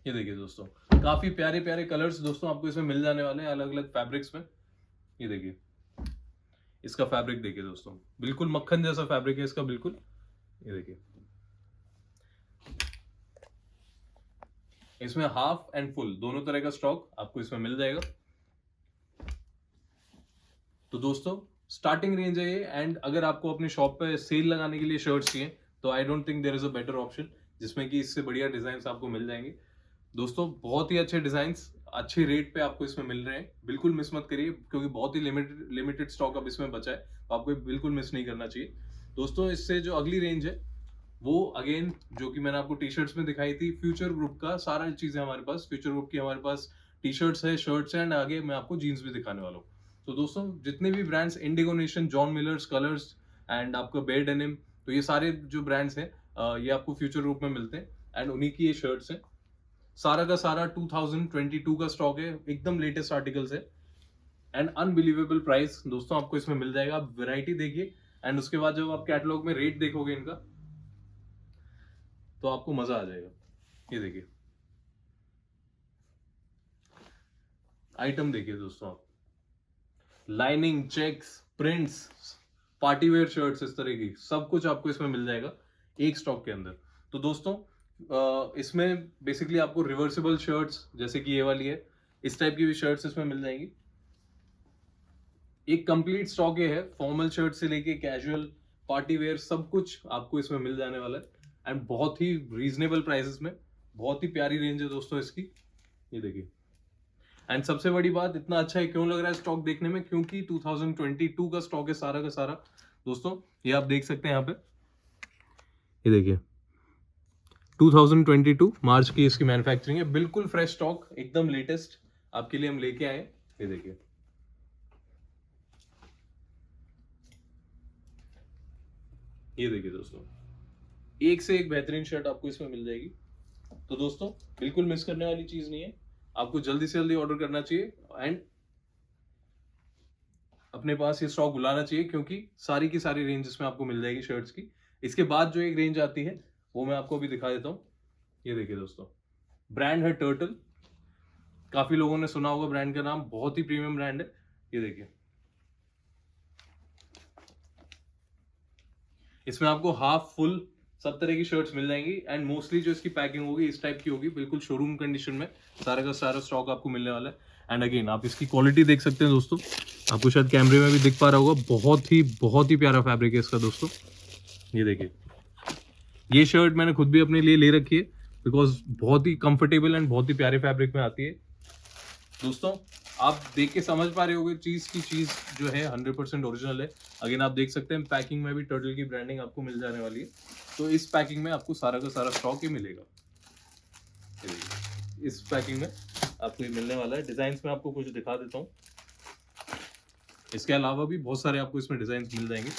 S1: ये देखिए दोस्तों काफी प्यारे प्यारे कलर्स दोस्तों आपको इसमें मिल जाने वाले हैं अलग अलग फैब्रिक्स में। ये देखिए इसका फैब्रिक देखिए दोस्तों, बिल्कुल मक्खन जैसा फैब्रिक है इसका बिल्कुल। ये देखिए इसमें हाफ एंड फुल दोनों तरह का स्टॉक आपको इसमें मिल जाएगा। तो दोस्तों स्टार्टिंग रेंज है ये, एंड अगर आपको अपने शॉप पे सेल लगाने के लिए शर्ट्स चाहिए तो I don't think there is a better option, जिसमें कि इससे बढ़िया डिजाइन आपको मिल जाएंगे। दोस्तों बहुत ही अच्छे डिजाइन्स अच्छे रेट पे आपको इसमें मिल रहे हैं, बिल्कुल मिस मत करिए, क्योंकि बहुत ही लिमिटेड स्टॉक अब इसमें बचा है, तो आपको बिल्कुल मिस नहीं करना चाहिए। दोस्तों इससे जो अगली रेंज है वो अगेन जो कि मैंने आपको टी शर्ट्स में दिखाई थी, फ्यूचर ग्रुप का सारा चीजें हमारे पास, फ्यूचर ग्रुप की हमारे पास टी शर्ट्स है, शर्ट्स है, एंड आगे मैं आपको जीन्स भी दिखाने वाला हूँ। तो दोस्तों जितने भी brands, Indigo Nation, John millers, colours and आपका बेयर डेनिम, तो ये सारे जो ब्रांड्स हैं ये आपको फ्यूचर ग्रुप में मिलते हैं, एंड उन्हीं की ये शर्ट्स हैं। सारा का सारा 2022 का स्टॉक है, एकदम लेटेस्ट आर्टिकल्स है, एंड अनबिलीवेबल प्राइस दोस्तों आपको इसमें मिल जाएगा। आप वैरायटी देखिए, एंड उसके बाद जब आप कैटलॉग में रेट देखोगे इनका तो आपको मजा आ जाएगा। ये देखिए आइटम देखिए दोस्तों, आप lining, checks, prints, partywear shirts, इस तरह की सब कुछ आपको इसमें मिल जाएगा एक स्टॉक के अंदर। तो दोस्तों इसमें बेसिकली आपको रिवर्सिबल शर्ट्स जैसे कि ये वाली है, इस टाइप की भी शर्ट्स इसमें मिल जाएंगी। एक कंप्लीट स्टॉक ये है, फॉर्मल शर्ट से लेके कैजुअल, पार्टी वेयर, सब कुछ आपको इसमें मिल जाने वाला है, एंड बहुत ही रीजनेबल प्राइसेस में। बहुत ही प्यारी रेंज है दोस्तों इसकी। ये देखिए, एंड सबसे बड़ी बात, इतना अच्छा है क्यों लग रहा है स्टॉक देखने में, क्योंकि 2022 का स्टॉक है सारा का सारा दोस्तों। ये आप देख सकते हैं यहाँ पे, ये देखिए 2022 मार्च की इसकी मैन्युफैक्चरिंग है, बिल्कुल फ्रेश स्टॉक, एकदम लेटेस्ट आपके लिए हम लेके आए। ये देखिए ये देखिए दोस्तों, एक से एक बेहतरीन शर्ट आपको इसमें मिल जाएगी। तो दोस्तों बिल्कुल मिस करने वाली चीज नहीं है, आपको जल्दी से जल्दी ऑर्डर करना चाहिए एंड अपने पास ये स्टॉक बुलाना चाहिए, क्योंकि सारी की सारी रेंज इसमें आपको मिल जाएगी शर्ट्स की। इसके बाद जो एक रेंज आती है वो मैं आपको अभी दिखा देता हूँ। ये देखिए दोस्तों, ब्रांड है टर्टल। काफी लोगों ने सुना होगा ब्रांड का नाम, बहुत ही प्रीमियम ब्रांड है। ये देखिए, इसमें आपको हाफ फुल सब तरह की शर्ट्स मिल जाएंगी एंड मोस्टली जो इसकी पैकिंग होगी इस टाइप की होगी, बिल्कुल शोरूम कंडीशन में सारा का सारा स्टॉक आपको मिलने वाला है। एंड अगेन आप इसकी क्वालिटी देख सकते हैं दोस्तों, आपको शायद कैमरे में भी दिख पा रहा होगा, बहुत ही प्यारा फैब्रिक है इसका दोस्तों। ये देखिए, ये शर्ट मैंने खुद भी अपने लिए ले रखी है बिकॉज बहुत ही कंफर्टेबल एंड बहुत ही प्यारे फैब्रिक में आती है। दोस्तों आप देख के समझ पा रहे होंगे चीज की चीज जो है 100% ओरिजिनल है। अगेन आप देख सकते हैं पैकिंग में भी टर्टल की ब्रांडिंग आपको मिल जाने वाली है। तो इस पैकिंग में आपको सारा का सारा स्टॉक ही मिलेगा। इस पैकिंग में आपको ये मिलने वाला है। डिजाइन्स में आपको कुछ दिखा देता हूँ, इसके अलावा भी बहुत सारे आपको इसमें डिजाइन मिल जाएंगे।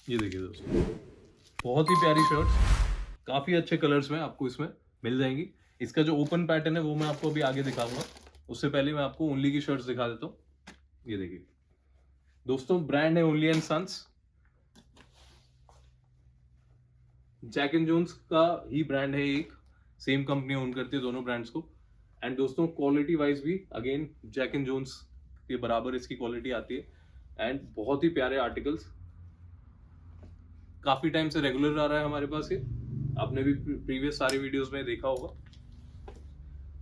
S1: ये देखिए दोस्तों, बहुत ही प्यारी शर्ट्स काफी अच्छे कलर्स में आपको इसमें मिल जाएंगी। इसका जो ओपन पैटर्न है वो मैं आपको अभी आगे दिखाऊंगा, उससे पहले मैं आपको ओनली की शर्ट्स दिखा देता हूँ। ये देखिए दोस्तों, ब्रांड है Only and Sons, Jack and Jones का ही ब्रांड है, एक सेम कंपनी ओन करती है दोनों ब्रांड्स को। एंड दोस्तों क्वालिटी वाइज भी अगेन जैक एंड जोन्स के बराबर इसकी क्वालिटी आती है एंड बहुत ही प्यारे आर्टिकल्स। काफी टाइम से रेगुलर आ रहा है हमारे पास ये, आपने भी प्रीवियस सारी वीडियोस में देखा होगा।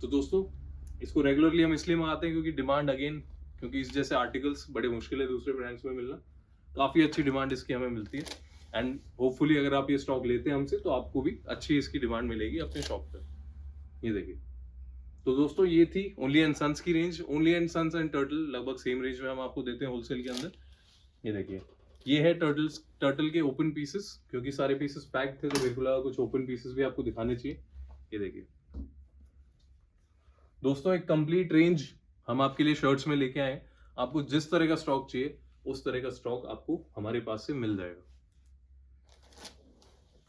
S1: तो दोस्तों इसको रेगुलरली हम इसलिए मंगाते हैं क्योंकि डिमांड अगेन, क्योंकि इस जैसे आर्टिकल्स बड़े मुश्किल है दूसरे ब्रांड्स में मिलना, काफी अच्छी डिमांड इसकी हमें मिलती है। एंड होपफुली अगर आप ये स्टॉक लेते हैं हमसे तो आपको भी अच्छी इसकी डिमांड मिलेगी अपने शॉप पे। ये देखिए, तो दोस्तों ये थी ओनली एंड सन्स की range. Only and Sons and Turtle लगभग सेम रेंज में हम आपको देते हैं होलसेल के अंदर। ये देखिए, ये है टर्टल के ओपन पीसेस, क्योंकि सारे पीसेस पैक्ड थे तो मेरे को लगा कुछ ओपन पीसेस भी आपको दिखाने चाहिए। ये देखिए दोस्तों, एक कंप्लीट रेंज हम आपके लिए शर्ट्स में लेके आए। आपको जिस तरह का स्टॉक चाहिए उस तरह का स्टॉक आपको हमारे पास से मिल जाएगा।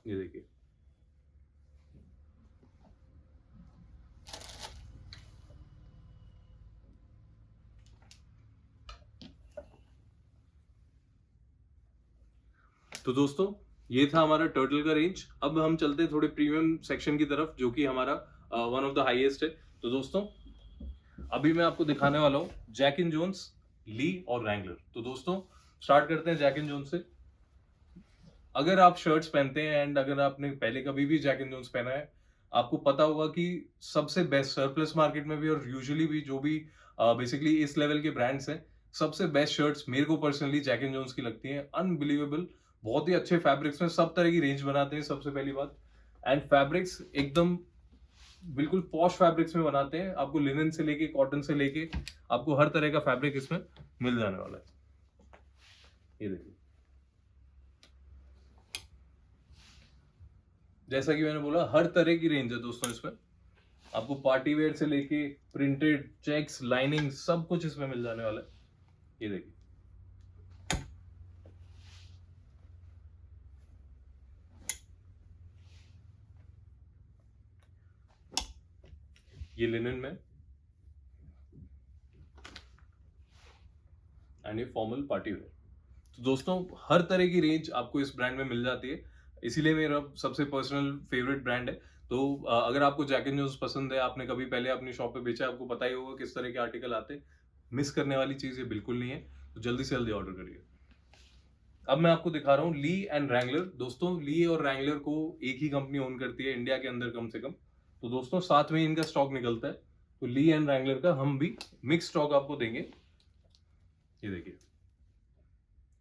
S1: ये देखिए, तो दोस्तों ये था हमारा टर्टल का रेंज। अब हम चलते हैं थोड़े प्रीमियम सेक्शन की तरफ, जो कि हमारा वन ऑफ द हाईएस्ट है। तो दोस्तों अभी मैं आपको दिखाने वाला हूँ जैक एंड जोन्स, ली और रैंगलर। तो दोस्तों स्टार्ट करते हैं जैक एंड जोन्स से। अगर आप शर्ट्स पहनते हैं एंड अगर आपने पहले कभी भी जैक एंड जोन्स पहना है, आपको पता होगा कि सबसे बेस्ट सरप्लस मार्केट में भी और यूजुअली भी जो भी बेसिकली इस लेवल के ब्रांड्स हैं, सबसे बेस्ट शर्ट्स मेरे को पर्सनली जैक एंड जोन्स की लगती हैं। अनबिलीवेबल, बहुत ही अच्छे फैब्रिक्स में सब तरह की रेंज बनाते हैं सबसे पहली बात। एंड फैब्रिक्स एकदम बिल्कुल पॉश फैब्रिक्स में बनाते हैं। आपको लिनन से लेके कॉटन से लेके आपको हर तरह का फैब्रिक इसमें मिल जाने वाला है। ये देखिए, जैसा कि मैंने बोला हर तरह की रेंज है दोस्तों इसमें। आपको पार्टी वेयर से लेके प्रिंटेड, चेक्स, लाइनिंग सब कुछ इसमें मिल जाने वाला है। ये देखिए, ये लिनन में एंड ये फॉर्मल पार्टी वेयर। तो दोस्तों हर तरह की रेंज आपको इस ब्रांड में मिल जाती है, इसीलिए मेरा सबसे पर्सनल फेवरेट ब्रांड है। तो अगर आपको जैक एंड जोन्स पसंद है, आपने कभी पहले अपनी शॉप पे बेचा, आपको पता ही होगा किस तरह के आर्टिकल आते हैं, मिस करने वाली चीज ये बिल्कुल नहीं है। तो जल्दी से जल्दी ऑर्डर करिए। अब मैं आपको दिखा रहा हूँ ली एंड रैंगलर। दोस्तों ली और रैंगलर को एक ही कंपनी ओन करती है इंडिया के अंदर कम से कम। तो दोस्तों साथ में इनका स्टॉक निकलता है, तो ली एंड रैंगलर का हम भी मिक्स स्टॉक आपको देंगे। ये देखिए,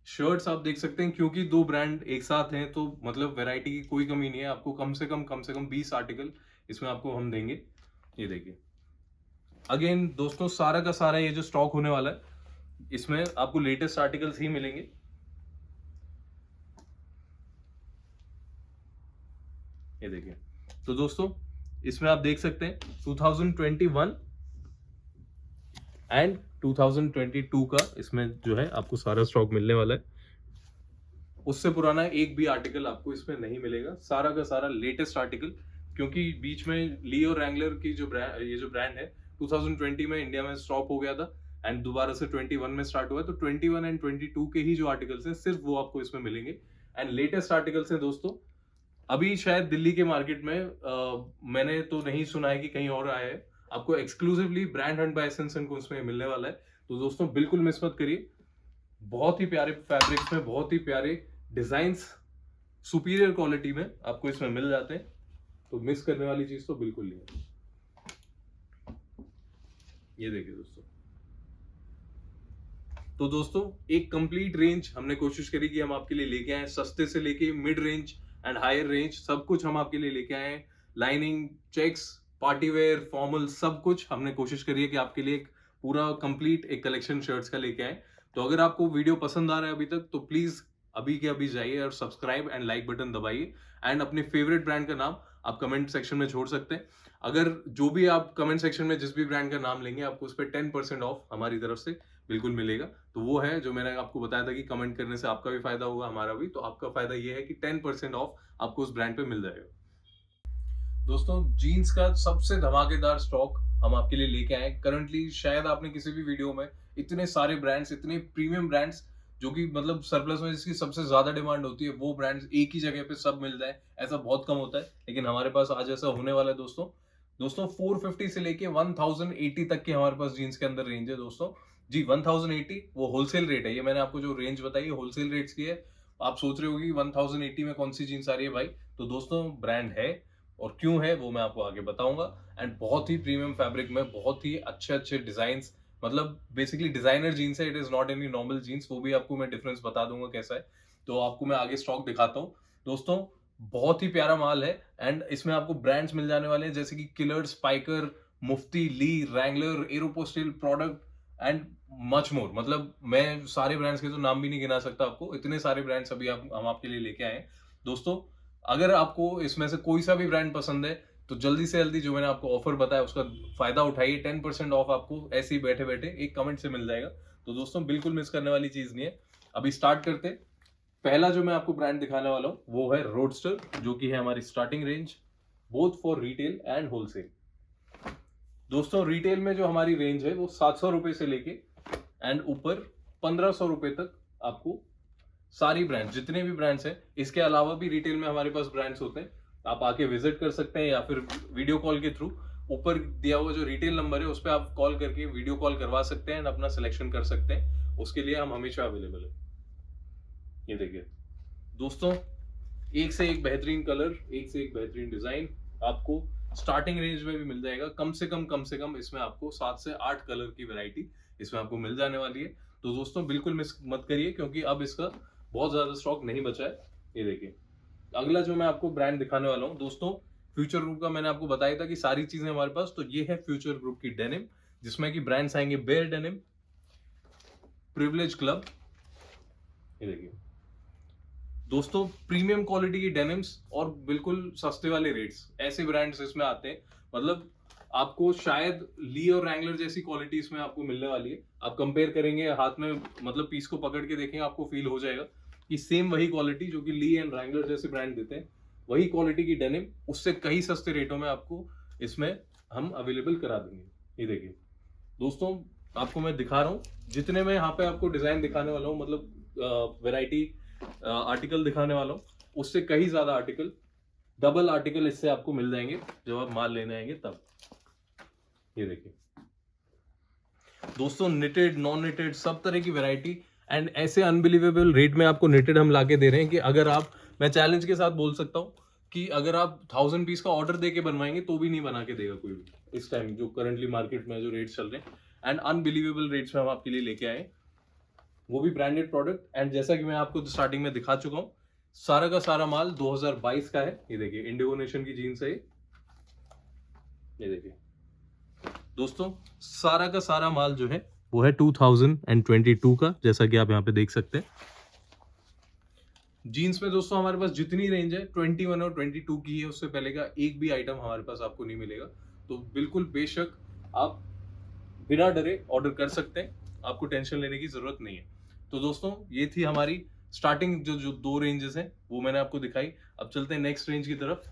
S1: शर्ट्स आप देख सकते हैं, क्योंकि दो ब्रांड एक साथ हैं तो मतलब वैरायटी की कोई कमी नहीं है। आपको कम से कम 20 आर्टिकल इसमें आपको हम देंगे। ये देखिए, अगेन दोस्तों सारा का सारा ये जो स्टॉक होने वाला है इसमें आपको लेटेस्ट आर्टिकल्स ही मिलेंगे। ये देखिए, तो दोस्तों इसमें आप देख सकते हैं 2021 एंड 2022 का इसमें जो है आपको सारा स्टॉक मिलने वाला है। उससे पुराना एक भी आर्टिकल आपको इसमें नहीं मिलेगा, सारा का सारा लेटेस्ट आर्टिकल। क्योंकि बीच में ली और रैंगलर की ये जो ब्रांड है 2020 में इंडिया में स्टॉप हो गया था एंड दोबारा से 21 में स्टार्ट हुआ, तो 21 एंड 22 के ही जो आर्टिकल्स हैं सिर्फ वो आपको इसमें मिलेंगे एंड लेटेस्ट आर्टिकल्स हैं दोस्तों। अभी शायद दिल्ली के मार्केट में मैंने तो नहीं सुना है कि कहीं और आया है, आपको एक्सक्लूसिवली ब्रांड हंट बाय एसेंसन को उसमें मिलने वाला है। तो दोस्तों बिल्कुल मिस मत करिए, बहुत ही प्यारे फैब्रिक्स में बहुत ही प्यारे डिजाइन्स सुपीरियर क्वालिटी में आपको इसमें मिल जाते हैं, तो मिस करने वाली चीज तो बिल्कुल नहीं है। ये देखिए दोस्तों, तो दोस्तों एक कंप्लीट रेंज हमने कोशिश करी कि हम आपके लिए लेके आए, सस्ते से लेके mid range and higher range सब कुछ हम आपके लिए लेके आए हैं। Lining, checks, party wear, formal, सब कुछ हमने कोशिश करी है कि आपके लिए एक पूरा कंप्लीट एक कलेक्शन शर्ट्स का लेके आए। तो अगर आपको वीडियो पसंद आ रहा है अभी तक, तो प्लीज अभी के अभी जाइए और सब्सक्राइब एंड लाइक बटन दबाइए एंड अपने फेवरेट ब्रांड का नाम आप कमेंट सेक्शन में छोड़ सकते हैं। अगर जो भी आप कमेंट सेक्शन में जिस भी ब्रांड का नाम लेंगे, आपको उस पर 10% ऑफ हमारी तरफ से बिल्कुल मिलेगा। तो वो है जो मैंने आपको बताया था कि कमेंट करने से आपका भी फायदा होगा, हमारा भी। तो आपका फायदा ये है कि 10% ऑफ आपको उस ब्रांड पे मिल जाएगा। दोस्तों जीन्स का सबसे धमाकेदार स्टॉक हम आपके लिए लेके आए करंटली। शायद आपने किसी भी वीडियो में इतने सारे ब्रांड्स, इतने प्रीमियम ब्रांड्स जो कि मतलब सरप्लस में जिसकी सबसे ज्यादा डिमांड होती है, वो ब्रांड्स एक ही जगह पे सब मिल जाए ऐसा बहुत कम होता है, लेकिन हमारे पास आज ऐसा होने वाला है दोस्तों। 450 से लेके 1080 तक की हमारे पास जीन्स के अंदर रेंज है दोस्तों। जी 1080 वो होलसेल रेट है, ये मैंने आपको जो रेंज बताई है होलसेल रेट्स की है। आप सोच रहे होगी 1080 में कौन सी जीन्स आ रही है भाई, तो दोस्तों ब्रांड है और क्यों है वो मैं आपको आगे बताऊंगा। एंड बहुत ही प्रीमियम फैब्रिक में बहुत ही अच्छे अच्छे डिजाइन, मतलब बेसिकली डिजाइनर जीन्स है, it is not any normal jeans. वो भी आपको मैं डिफरेंस बता दूंगा कैसा है, तो आपको मैं आगे स्टॉक दिखाता हूँ दोस्तों। बहुत ही प्यारा माल है एंड इसमें आपको ब्रांड्स मिल जाने वाले हैं जैसे कि Killer, Spykar, Mufti, Lee, Wrangler, Aeropostale product and much more. मतलब मैं सारे ब्रांड्स के तो नाम भी नहीं गिना सकता आपको, इतने सारे ब्रांड्स अभी हम आपके लिए लेके आए हैं दोस्तों। अगर आपको इसमें से कोई सा भी ब्रांड पसंद है तो जल्दी से जल्दी जो मैंने आपको ऑफर बताया उसका फायदा उठाइए। 10% ऑफ आपको ऐसे ही बैठे बैठे एक कमेंट से मिल जाएगा। तो दोस्तों बिल्कुल मिस करने वाली चीज नहीं है। अभी स्टार्ट करते। पहला जो मैं आपको ब्रांड दिखाने वाला हूं वो है रोडस्टर, जो कि है हमारी starting range both for retail and wholesale. दोस्तों रिटेल में जो हमारी रेंज है वो 700 रुपए से लेके एंड ऊपर 1500 रुपए तक आपको सारी ब्रांड, जितने भी ब्रांड्स हैं, इसके अलावा भी रिटेल में हमारे पास ब्रांड्स होते हैं, आप आके विजिट कर सकते हैं या फिर वीडियो कॉल के थ्रू ऊपर दिया हुआ जो रिटेल नंबर है उस पर आप कॉल करके वीडियो कॉल करवा सकते हैं एंड अपना सिलेक्शन कर सकते हैं। उसके लिए हम हमेशा अवेलेबल है। ये देखिए दोस्तों, एक से एक बेहतरीन कलर, एक से एक बेहतरीन डिजाइन आपको स्टार्टिंग रेंज में भी मिल जाएगा। कम से कम इसमें आपको 7 से 8 कलर की वैरायटी इसमें आपको मिल जाने वाली है। तो दोस्तों बिल्कुल मिस मत करिए क्योंकि अब इसका बहुत ज्यादा स्टॉक नहीं बचा है। ये देखिए अगला जो मैं आपको ब्रांड दिखाने वाला हूँ दोस्तों, फ्यूचर ग्रुप का। मैंने आपको बताया था कि सारी चीजें हमारे पास, तो ये है फ्यूचर ग्रुप की डेनिम, जिसमें कि ब्रांड्स आएंगे बेयर डेनिम, प्रिविलेज क्लब। ये देखिए दोस्तों प्रीमियम क्वालिटी की डेनिम्स और बिल्कुल सस्ते वाले रेट्स, ऐसे ब्रांड्स इसमें आते हैं। मतलब आपको शायद ली और रैंगलर जैसी क्वालिटी इसमें आपको मिलने वाली है। आप कंपेयर करेंगे हाथ में, मतलब पीस को पकड़ के देखेंगे, आपको फील हो जाएगा कि सेम वही क्वालिटी जो कि ली एंड रैंगलर जैसे ब्रांड देते हैं, वही क्वालिटी की डेनिम उससे कई सस्ते रेटों में आपको इसमें हम अवेलेबल करा देंगे। ये देखिए दोस्तों, आपको मैं दिखा रहा हूँ जितने मैं यहाँ पे आपको डिजाइन दिखाने वाला हूँ, मतलब वेराइटी आर्टिकल दिखाने वाला हूँ, उससे कहीं ज्यादा आर्टिकल, डबल आर्टिकल इससे आपको मिल जाएंगे जब आप माल लेने आएंगे तब। ये देखिए दोस्तों, निटेड, नॉन निटेड, सब तरह की वैरायटी एंड ऐसे अनबिलीवेबल रेट में आपको निटेड हम लाके दे रहे हैं कि अगर आप, मैं चैलेंज के साथ बोल सकता हूँ कि अगर आप 1000 पीस का ऑर्डर देके बनवाएंगे तो भी नहीं बना के देगा कोई भी इस टाइम जो करंटली मार्केट में जो रेट्स चल रहे हैं। एंड अनबिलीवेबल रेट्स में हम आपके लिए लेके आए, वो भी ब्रांडेड प्रोडक्ट। एंड जैसा कि मैं आपको स्टार्टिंग में दिखा चुका हूँ, सारा का सारा माल 2022 का है। ये देखिए इंडिगो नेशन की जीन्स है ये देखिए दोस्तों, सारा का सारा माल जो है वो है 2022 का, जैसा कि आप यहाँ पे देख सकते हैं। जीन्स में दोस्तों हमारे पास जितनी रेंज है 21 और 22 की है, उससे पहले का एक भी आइटम हमारे पास आपको नहीं मिलेगा। तो बिल्कुल बेशक आप बिना डरे ऑर्डर कर सकते हैं, आपको टेंशन लेने की जरूरत नहीं है। तो दोस्तों ये थी हमारी स्टार्टिंग जो जो 2 रेंजेस हैं वो मैंने आपको दिखाई। अब चलते हैं नेक्स्ट रेंज की तरफ।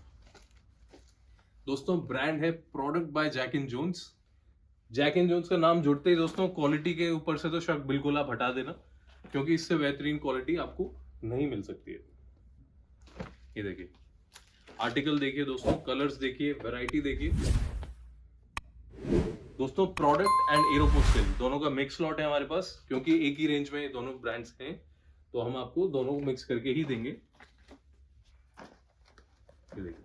S1: दोस्तों ब्रांड है product by Jack and Jones. Jack and Jones का नाम जुड़ते ही दोस्तों क्वालिटी के ऊपर से तो शक बिल्कुल आप हटा देना, क्योंकि इससे बेहतरीन क्वालिटी आपको नहीं मिल सकती है। ये देखिए आर्टिकल देखिए दोस्तों, कलर्स देखिए, वैरायटी देखिए। दोस्तों प्रोडक्ट एंड एरोपोस्टिल दोनों का मिक्स लॉट है हमारे पास, क्योंकि एक ही रेंज में दोनों ब्रांड्स हैं तो हम आपको दोनों को मिक्स करके ही देंगे। ये देखिए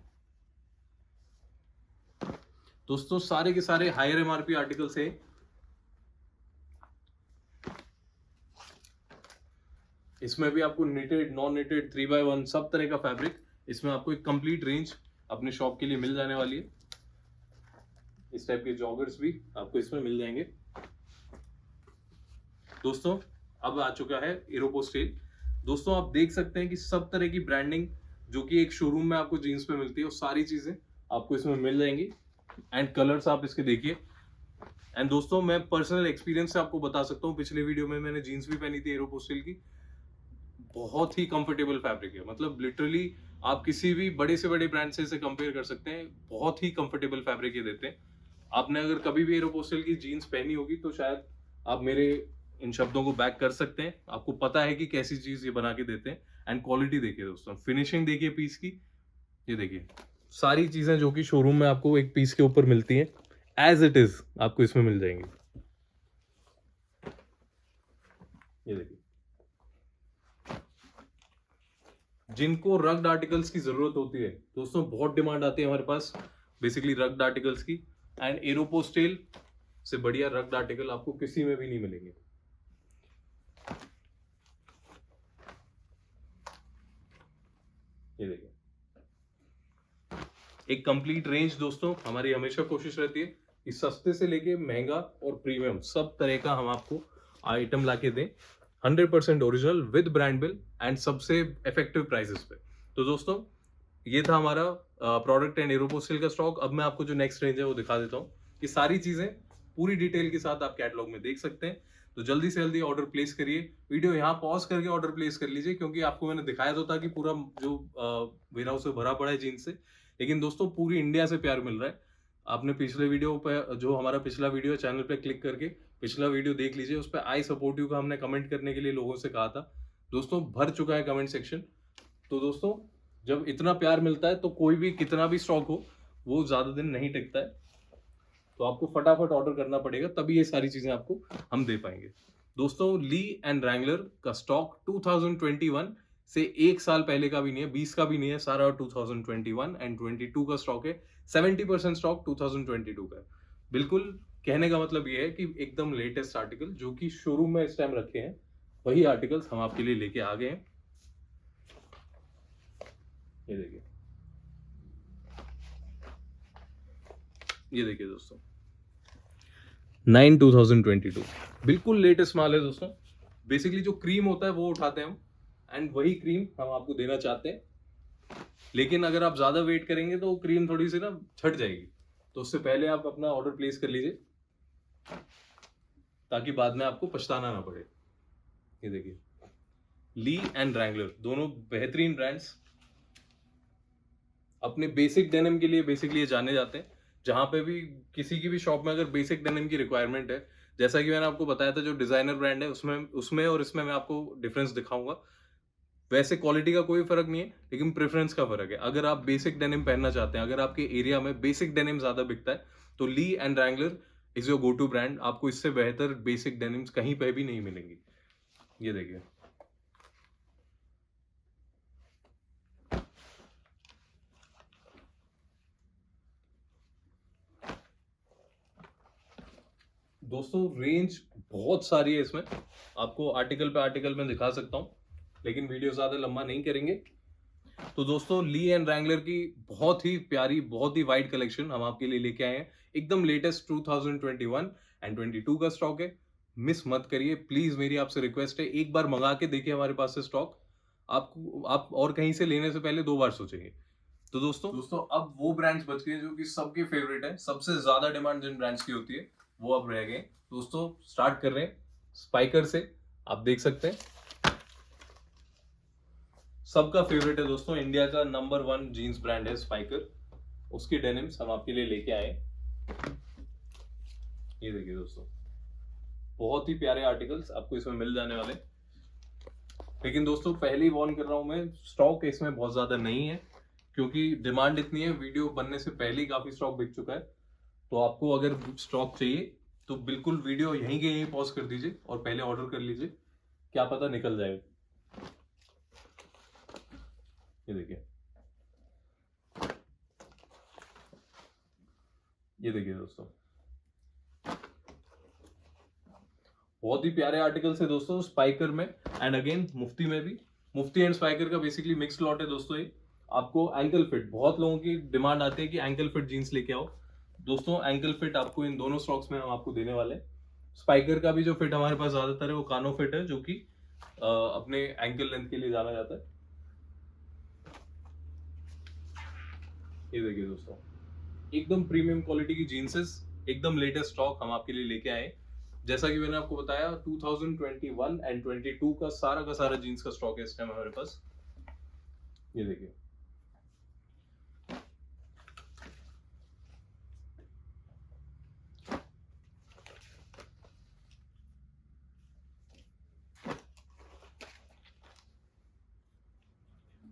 S1: दोस्तों सारे के सारे हायर एमआरपी आर्टिकल्स हैं। इसमें भी आपको निटेड, नॉन निटेड, 3x1 सब तरह का फैब्रिक, इसमें आपको एक कंप्लीट रेंज अपने शॉप के लिए मिल जाने वाली है। इस टाइप के जॉगर्स भी आपको इसमें मिल जाएंगे। दोस्तों अब आ चुका है एरोपोस्टेल। दोस्तों आप देख सकते हैं कि सब तरह की ब्रांडिंग जो कि एक शोरूम में आपको जीन्स पे मिलती है वो सारी चीजें आपको इसमें मिल जाएंगी। एंड कलर्स आप इसके देखिए। एंड दोस्तों मैं पर्सनल एक्सपीरियंस से आपको बता सकता हूँ, पिछले वीडियो में मैंने जीन्स भी पहनी थी एरोपोस्टेल की। बहुत ही कंफर्टेबल फैब्रिक है, मतलब लिटरली आप किसी भी बड़े से बड़े ब्रांड से इसे कंपेयर कर सकते हैं। बहुत ही कंफर्टेबल फैब्रिक ये देते हैं। आपने अगर कभी भी एरोपोस्टेल की जीन्स पहनी होगी तो शायद आप मेरे इन शब्दों को बैक कर सकते हैं। आपको पता है कि कैसी चीज ये बना के देते हैं। एंड क्वालिटी देखिए दोस्तों, फिनिशिंग देखिए पीस की। ये देखिए सारी चीजें जो कि शोरूम में आपको एक पीस के ऊपर मिलती हैं एज इट इज आपको इसमें मिल जाएंगी। ये देखिए जिनको रग्ड आर्टिकल्स की जरूरत होती है दोस्तों, बहुत डिमांड आती है हमारे पास बेसिकली रग्ड आर्टिकल्स की। एंड एरोपोस्टेल से बढ़िया रग्ड आर्टिकल आपको किसी में भी नहीं मिलेंगे। ये देखिए एक कंप्लीट रेंज दोस्तों, हमारी हमेशा कोशिश रहती है कि सस्ते से लेके महंगा और प्रीमियम सब तरह का हम आपको आइटम लाके दें 100% original with brand bill and सबसे इफेक्टिव प्राइसेस पे। तो दोस्तों ये था हमारा प्रोडक्ट एंड एरोपोस्टेल का स्टॉक। अब मैं आपको जो नेक्स्ट रेंज है वो दिखा देता हूँ। ये सारी चीजें पूरी डिटेल के साथ आप कैटलॉग में देख सकते हैं। तो जल्दी से जल्दी ऑर्डर प्लेस करिए। वीडियो यहाँ पॉज करके ऑर्डर प्लेस कर लीजिए, क्योंकि आपको मैंने दिखाया तो था कि पूरा जो वेयर हाउस से भरा पड़ा है जीन्स से, लेकिन दोस्तों पूरी इंडिया से प्यार मिल रहा है। आपने पिछले वीडियो पे जो हमारा पिछला वीडियो चैनल पे क्लिक करके पिछला वीडियो देख लीजिए, उस पर आई सपोर्ट यू का हमने कमेंट करने के लिए लोगों से कहा था। दोस्तों भर चुका है कमेंट सेक्शन। तो दोस्तों जब इतना प्यार मिलता है तो कोई भी कितना भी स्टॉक हो वो ज्यादा दिन नहीं टिकता है। तो आपको फटाफट ऑर्डर करना पड़ेगा, तभी ये सारी चीजें आपको हम दे पाएंगे। दोस्तों ली एंड रैंगलर का स्टॉक 2021 से एक साल पहले का भी नहीं है, 20 का भी नहीं है, सारा 2021 एंड 22 का स्टॉक है। 70% स्टॉक 2022 का है। बिल्कुल कहने का मतलब ये है कि एकदम लेटेस्ट आर्टिकल जो कि शोरूम में इस टाइम रखे हैं वही आर्टिकल्स हम आपके लिए लेके आ गए हैं। ये देखिए, ये देखिए दोस्तों 9/2022 बिल्कुल लेटेस्ट माल है दोस्तों। बेसिकली जो क्रीम होता है वो उठाते हैं हम, एंड वही क्रीम हम आपको देना चाहते हैं। लेकिन अगर आप ज्यादा वेट करेंगे तो क्रीम थोड़ी सी ना छट जाएगी, तो उससे पहले आप अपना ऑर्डर प्लेस कर लीजिए ताकि बाद में आपको पछताना ना पड़े। ये देखिए ली एंड रैंगलर दोनों बेहतरीन ब्रांड्स अपने बेसिक डेनिम के लिए बेसिकली जाने जाते हैं। जहां पे भी किसी की भी शॉप में अगर बेसिक डेनिम की रिक्वायरमेंट है, जैसा कि मैंने आपको बताया था जो डिजाइनर ब्रांड है उसमें और इसमें मैं आपको डिफरेंस दिखाऊंगा। वैसे क्वालिटी का कोई फर्क नहीं है, लेकिन प्रेफरेंस का फर्क है। अगर आप बेसिक डेनिम पहनना चाहते हैं, अगर आपके एरिया में बेसिक डेनिम ज्यादा बिकता है, तो Lee and Wrangler is your go to brand. आपको इससे बेहतर बेसिक डेनिम्स कहीं पे भी नहीं मिलेंगी। ये देखिए दोस्तों रेंज बहुत सारी है इसमें, आपको आर्टिकल पे आर्टिकल में दिखा सकता हूं, लेकिन वीडियो ज्यादा लंबा नहीं करेंगे। तो दोस्तों ली एंड रैंगलर की बहुत ही प्यारी, बहुत ही वाइड कलेक्शन हम आपके लिए लेके आए हैं। एकदम लेटेस्ट 2021 एंड 22 का स्टॉक है। मिस मत करिए प्लीज, मेरी आपसे रिक्वेस्ट है, एक बार मंगा के देखिए हमारे पास से स्टॉक। आपको आप और कहीं से लेने से पहले 2 बार सोचेंगे। तो दोस्तों अब वो ब्रांड्स बच गए जो कि सबके फेवरेट है, सबसे ज्यादा डिमांड जिन ब्रांड्स की होती है वो अब रह गए। दोस्तों स्टार्ट कर रहे हैं स्पाइकर से। आप देख सकते हैं सबका फेवरेट है दोस्तों, इंडिया का नंबर 1 जीन्स ब्रांड है स्पाइकर, उसकी डेनिम्स हम आपके लिए लेके आए। ये देखिए दोस्तों, बहुत ही प्यारे आर्टिकल्स आपको इसमें मिल जाने वाले। लेकिन दोस्तों पहले ही वार्न कर रहा हूं मैं, स्टॉक इसमें बहुत ज्यादा नहीं है, क्योंकि डिमांड इतनी है, वीडियो बनने से पहले ही काफी स्टॉक बिक चुका है। तो आपको अगर स्टॉक चाहिए तो बिल्कुल वीडियो यहीं के यहीं पॉज कर दीजिए और पहले ऑर्डर कर लीजिए, क्या पता निकल जाए। ये देखिए, ये देखिए दोस्तों, बहुत ही प्यारे आर्टिकल्स है दोस्तों स्पाइकर में एंड अगेन मुफ्ती में भी। मुफ्ती एंड स्पाइकर का बेसिकली मिक्स लॉट है दोस्तों। ये आपको एंकल फिट, बहुत लोगों की डिमांड आती है कि एंकल फिट जीन्स लेके आओ। दोस्तों एंकल फिट आपको इन दोनों स्टॉक्स में हम आपको देने वाले हैं। स्पाइकर का भी जो फिट हमारे पास ज्यादातर है वो कानो फिट है, जो कि अपने एंकल लेंथ के लिए जाना जाता है। ये देखिए दोस्तों, एकदम प्रीमियम क्वालिटी की जीन्सेस, एकदम लेटेस्ट स्टॉक हम आपके लिए लेके आए। जैसा कि मैंने आपको बताया 2021 एंड 22 का सारा जीन्स का स्टॉक है इस टाइम हमारे पास। ये देखिए,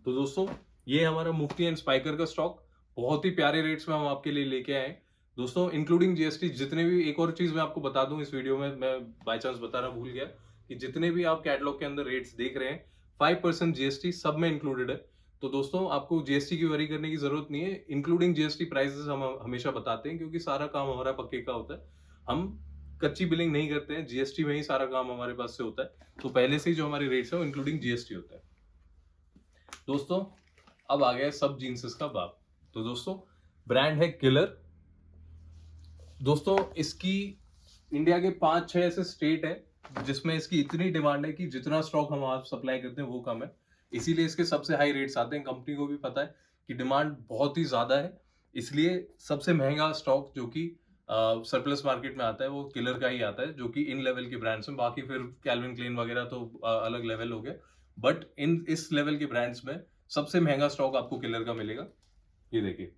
S1: तो दोस्तों ये हमारा मुफ्ती एंड स्पाइकर का स्टॉक बहुत ही प्यारे रेट्स में हम आपके लिए लेके आए दोस्तों, इंक्लूडिंग जीएसटी। जितने भी, एक और चीज मैं आपको बता दूं इस वीडियो में, मैं बाय चांस बताना भूल गया, कि जितने भी आप कैटलॉग के अंदर रेट्स देख रहे हैं 5% जीएसटी सब में इंक्लूडेड है। तो दोस्तों आपको जीएसटी की वरी करने की जरूरत नहीं है, इंक्लूडिंग जीएसटी प्राइसेस हम हमेशा बताते हैं, क्योंकि सारा काम हमारा पक्के का होता है। हम कच्ची बिलिंग नहीं करते हैं, जीएसटी में ही सारा काम हमारे पास से होता है। तो पहले से ही जो हमारे रेट्स है वो इंक्लूडिंग जीएसटी होता है। दोस्तों अब आ गया सब जीन्सेस का बाप। तो दोस्तों ब्रांड है किलर। दोस्तों इसकी इंडिया के 5-6 ऐसे स्टेट है जिसमें इसकी इतनी डिमांड है कि जितना स्टॉक हम आप सप्लाई करते हैं वो कम है, इसीलिए इसके सबसे हाई रेट्स आते हैं। कंपनी को भी पता है कि डिमांड बहुत ही ज्यादा है, इसलिए सबसे महंगा स्टॉक जो कि सरप्लस मार्केट में आता है वो किलर का ही आता है, जो कि इन लेवल के ब्रांड्स में। बाकी फिर कैल्विन क्लेन वगैरह तो अलग लेवल हो गया, बट इस लेवल के ब्रांड्स में सबसे महंगा स्टॉक आपको किलर का मिलेगा। ये देखिए,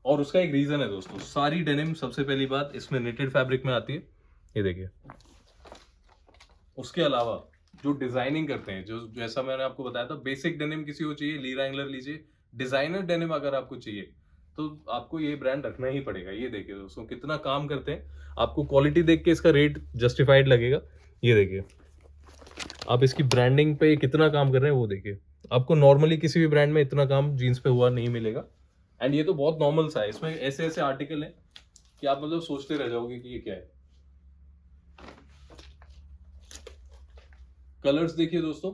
S1: और उसका एक रीजन है दोस्तों, सारी डेनिम सबसे पहली बात इसमें निटेड फैब्रिक में आती है। ये देखिए, उसके अलावा जो डिजाइनिंग करते हैं, जो जैसा मैंने आपको बताया था, बेसिक डेनिम किसी को चाहिए ली रैंगलर लीजिए, डिजाइनर डेनिम अगर आपको चाहिए तो आपको ये ब्रांड रखना ही पड़ेगा। ये देखिए दोस्तों कितना काम करते हैं, आपको क्वालिटी देख के इसका रेट जस्टिफाइड लगेगा। ये देखिए, आप इसकी ब्रांडिंग पे कितना काम कर रहे हैं वो देखिए, आपको नॉर्मली किसी भी ब्रांड में इतना काम जीन्स पे हुआ नहीं मिलेगा। एंड ये तो बहुत नॉर्मल सा है, इसमें ऐसे ऐसे आर्टिकल हैं कि आप मतलब सोचते रह जाओगे कि ये क्या है। कलर्स देखिए दोस्तों,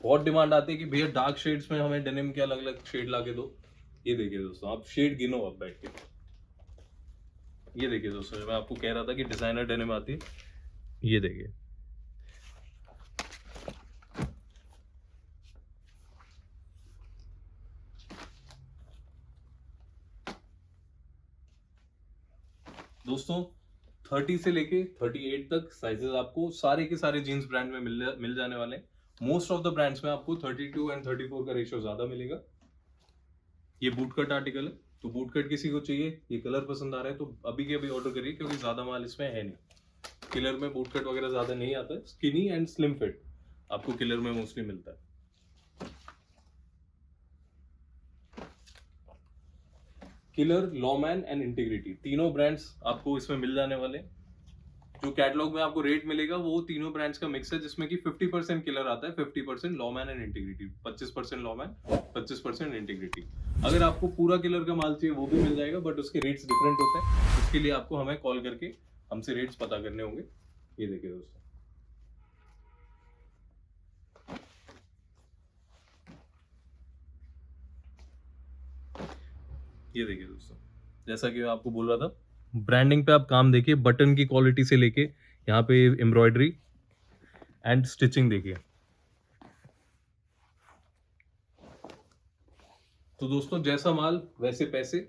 S1: बहुत डिमांड आती है कि भैया डार्क शेड्स में हमें डेनिम के अलग अलग शेड ला के दो। ये देखिए दोस्तों, आप शेड गिनो अब बैठ के। ये देखिए दोस्तों, मैं आपको कह रहा था कि डिजाइनर डेनिम आती है, ये देखिए, दोस्तों 30 से लेके 38 तक साइजेस आपको सारे के सारे जीन्स ब्रांड में मिल जाने वाले हैं। मोस्ट ऑफ द ब्रांड्स में आपको 32 एंड 34 का रेशियो ज्यादा मिलेगा। ये बूट कट आर्टिकल है, तो बूट कट किसी को चाहिए, ये कलर पसंद आ रहा है तो अभी के अभी ऑर्डर करिए, क्योंकि ज्यादा माल इसमें है नहीं। किलर में बूट कट वगैरह ज्यादा नहीं आता है, स्किनी एंड स्लिम फिट आपको किलर में मोस्टली मिलता है। किलर, लॉमैन एंड इंटीग्रिटी, तीनों ब्रांड्स आपको इसमें मिल जाने वाले। जो कैटलॉग में आपको रेट मिलेगा वो तीनों ब्रांड्स का मिक्स है, जिसमें कि 50% किलर आता है, 50% लॉमैन एंड इंटीग्रिटी, 25% लॉमैन, 25% इंटीग्रिटी। अगर आपको पूरा किलर का माल चाहिए वो भी मिल जाएगा, बट उसके रेट्स डिफरेंट होते हैं, उसके लिए आपको हमें कॉल करके हमसे रेट्स पता करने होंगे। ये देखिए दोस्तों, ये देखिए दोस्तों, जैसा कि मैं आपको बोल रहा था, ब्रांडिंग पे आप काम देखिए, बटन की क्वालिटी से लेके यहाँ पे एम्ब्रॉयडरी एंड स्टिचिंग देखिए। तो दोस्तों जैसा माल वैसे पैसे।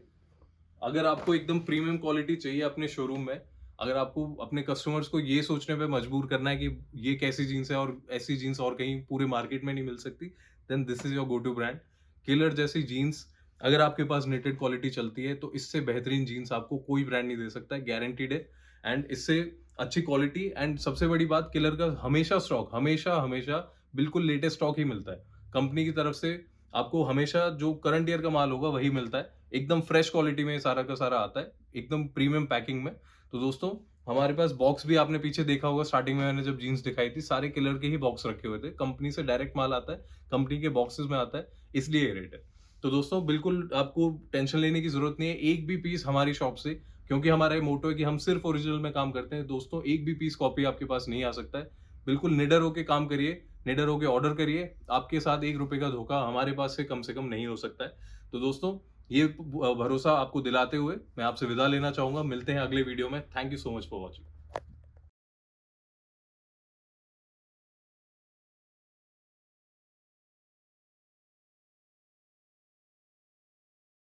S1: अगर आपको एकदम प्रीमियम क्वालिटी चाहिए अपने शोरूम में, अगर आपको अपने कस्टमर्स को ये सोचने पे मजबूर करना है कि ये कैसी जीन्स है और ऐसी जीन्स और कहीं पूरे मार्केट में नहीं मिल सकती, then this is your go to brand. Killer जैसी जीन्स अगर आपके पास नेटेड क्वालिटी चलती है तो इससे बेहतरीन जीन्स आपको कोई ब्रांड नहीं दे सकता है, गारंटीड है। एंड इससे अच्छी क्वालिटी एंड सबसे बड़ी बात, किलर का हमेशा स्टॉक, हमेशा हमेशा बिल्कुल लेटेस्ट स्टॉक ही मिलता है कंपनी की तरफ से। आपको हमेशा जो करंट ईयर का माल होगा वही मिलता है, एकदम फ्रेश क्वालिटी में सारा का सारा आता है, एकदम प्रीमियम पैकिंग में। तो दोस्तों हमारे पास बॉक्स भी आपने पीछे देखा होगा, स्टार्टिंग में मैंने जब जीन्स दिखाई थी सारे किलर के ही बॉक्स रखे हुए थे। कंपनी से डायरेक्ट माल आता है, कंपनी के बॉक्सेस में आता है, इसलिए ये रेट है। तो दोस्तों बिल्कुल आपको टेंशन लेने की जरूरत नहीं है एक भी पीस हमारी शॉप से, क्योंकि हमारा ये मोटो है कि हम सिर्फ ओरिजिनल में काम करते हैं। दोस्तों एक भी पीस कॉपी आपके पास नहीं आ सकता है। बिल्कुल निडर होके काम करिए, निडर होके ऑर्डर करिए, आपके साथ ₹1 का धोखा हमारे पास से कम नहीं हो सकता है। तो दोस्तों ये भरोसा आपको दिलाते हुए मैं आपसे विदा लेना चाहूंगा। मिलते हैं अगले वीडियो में। Thank you so much for watching.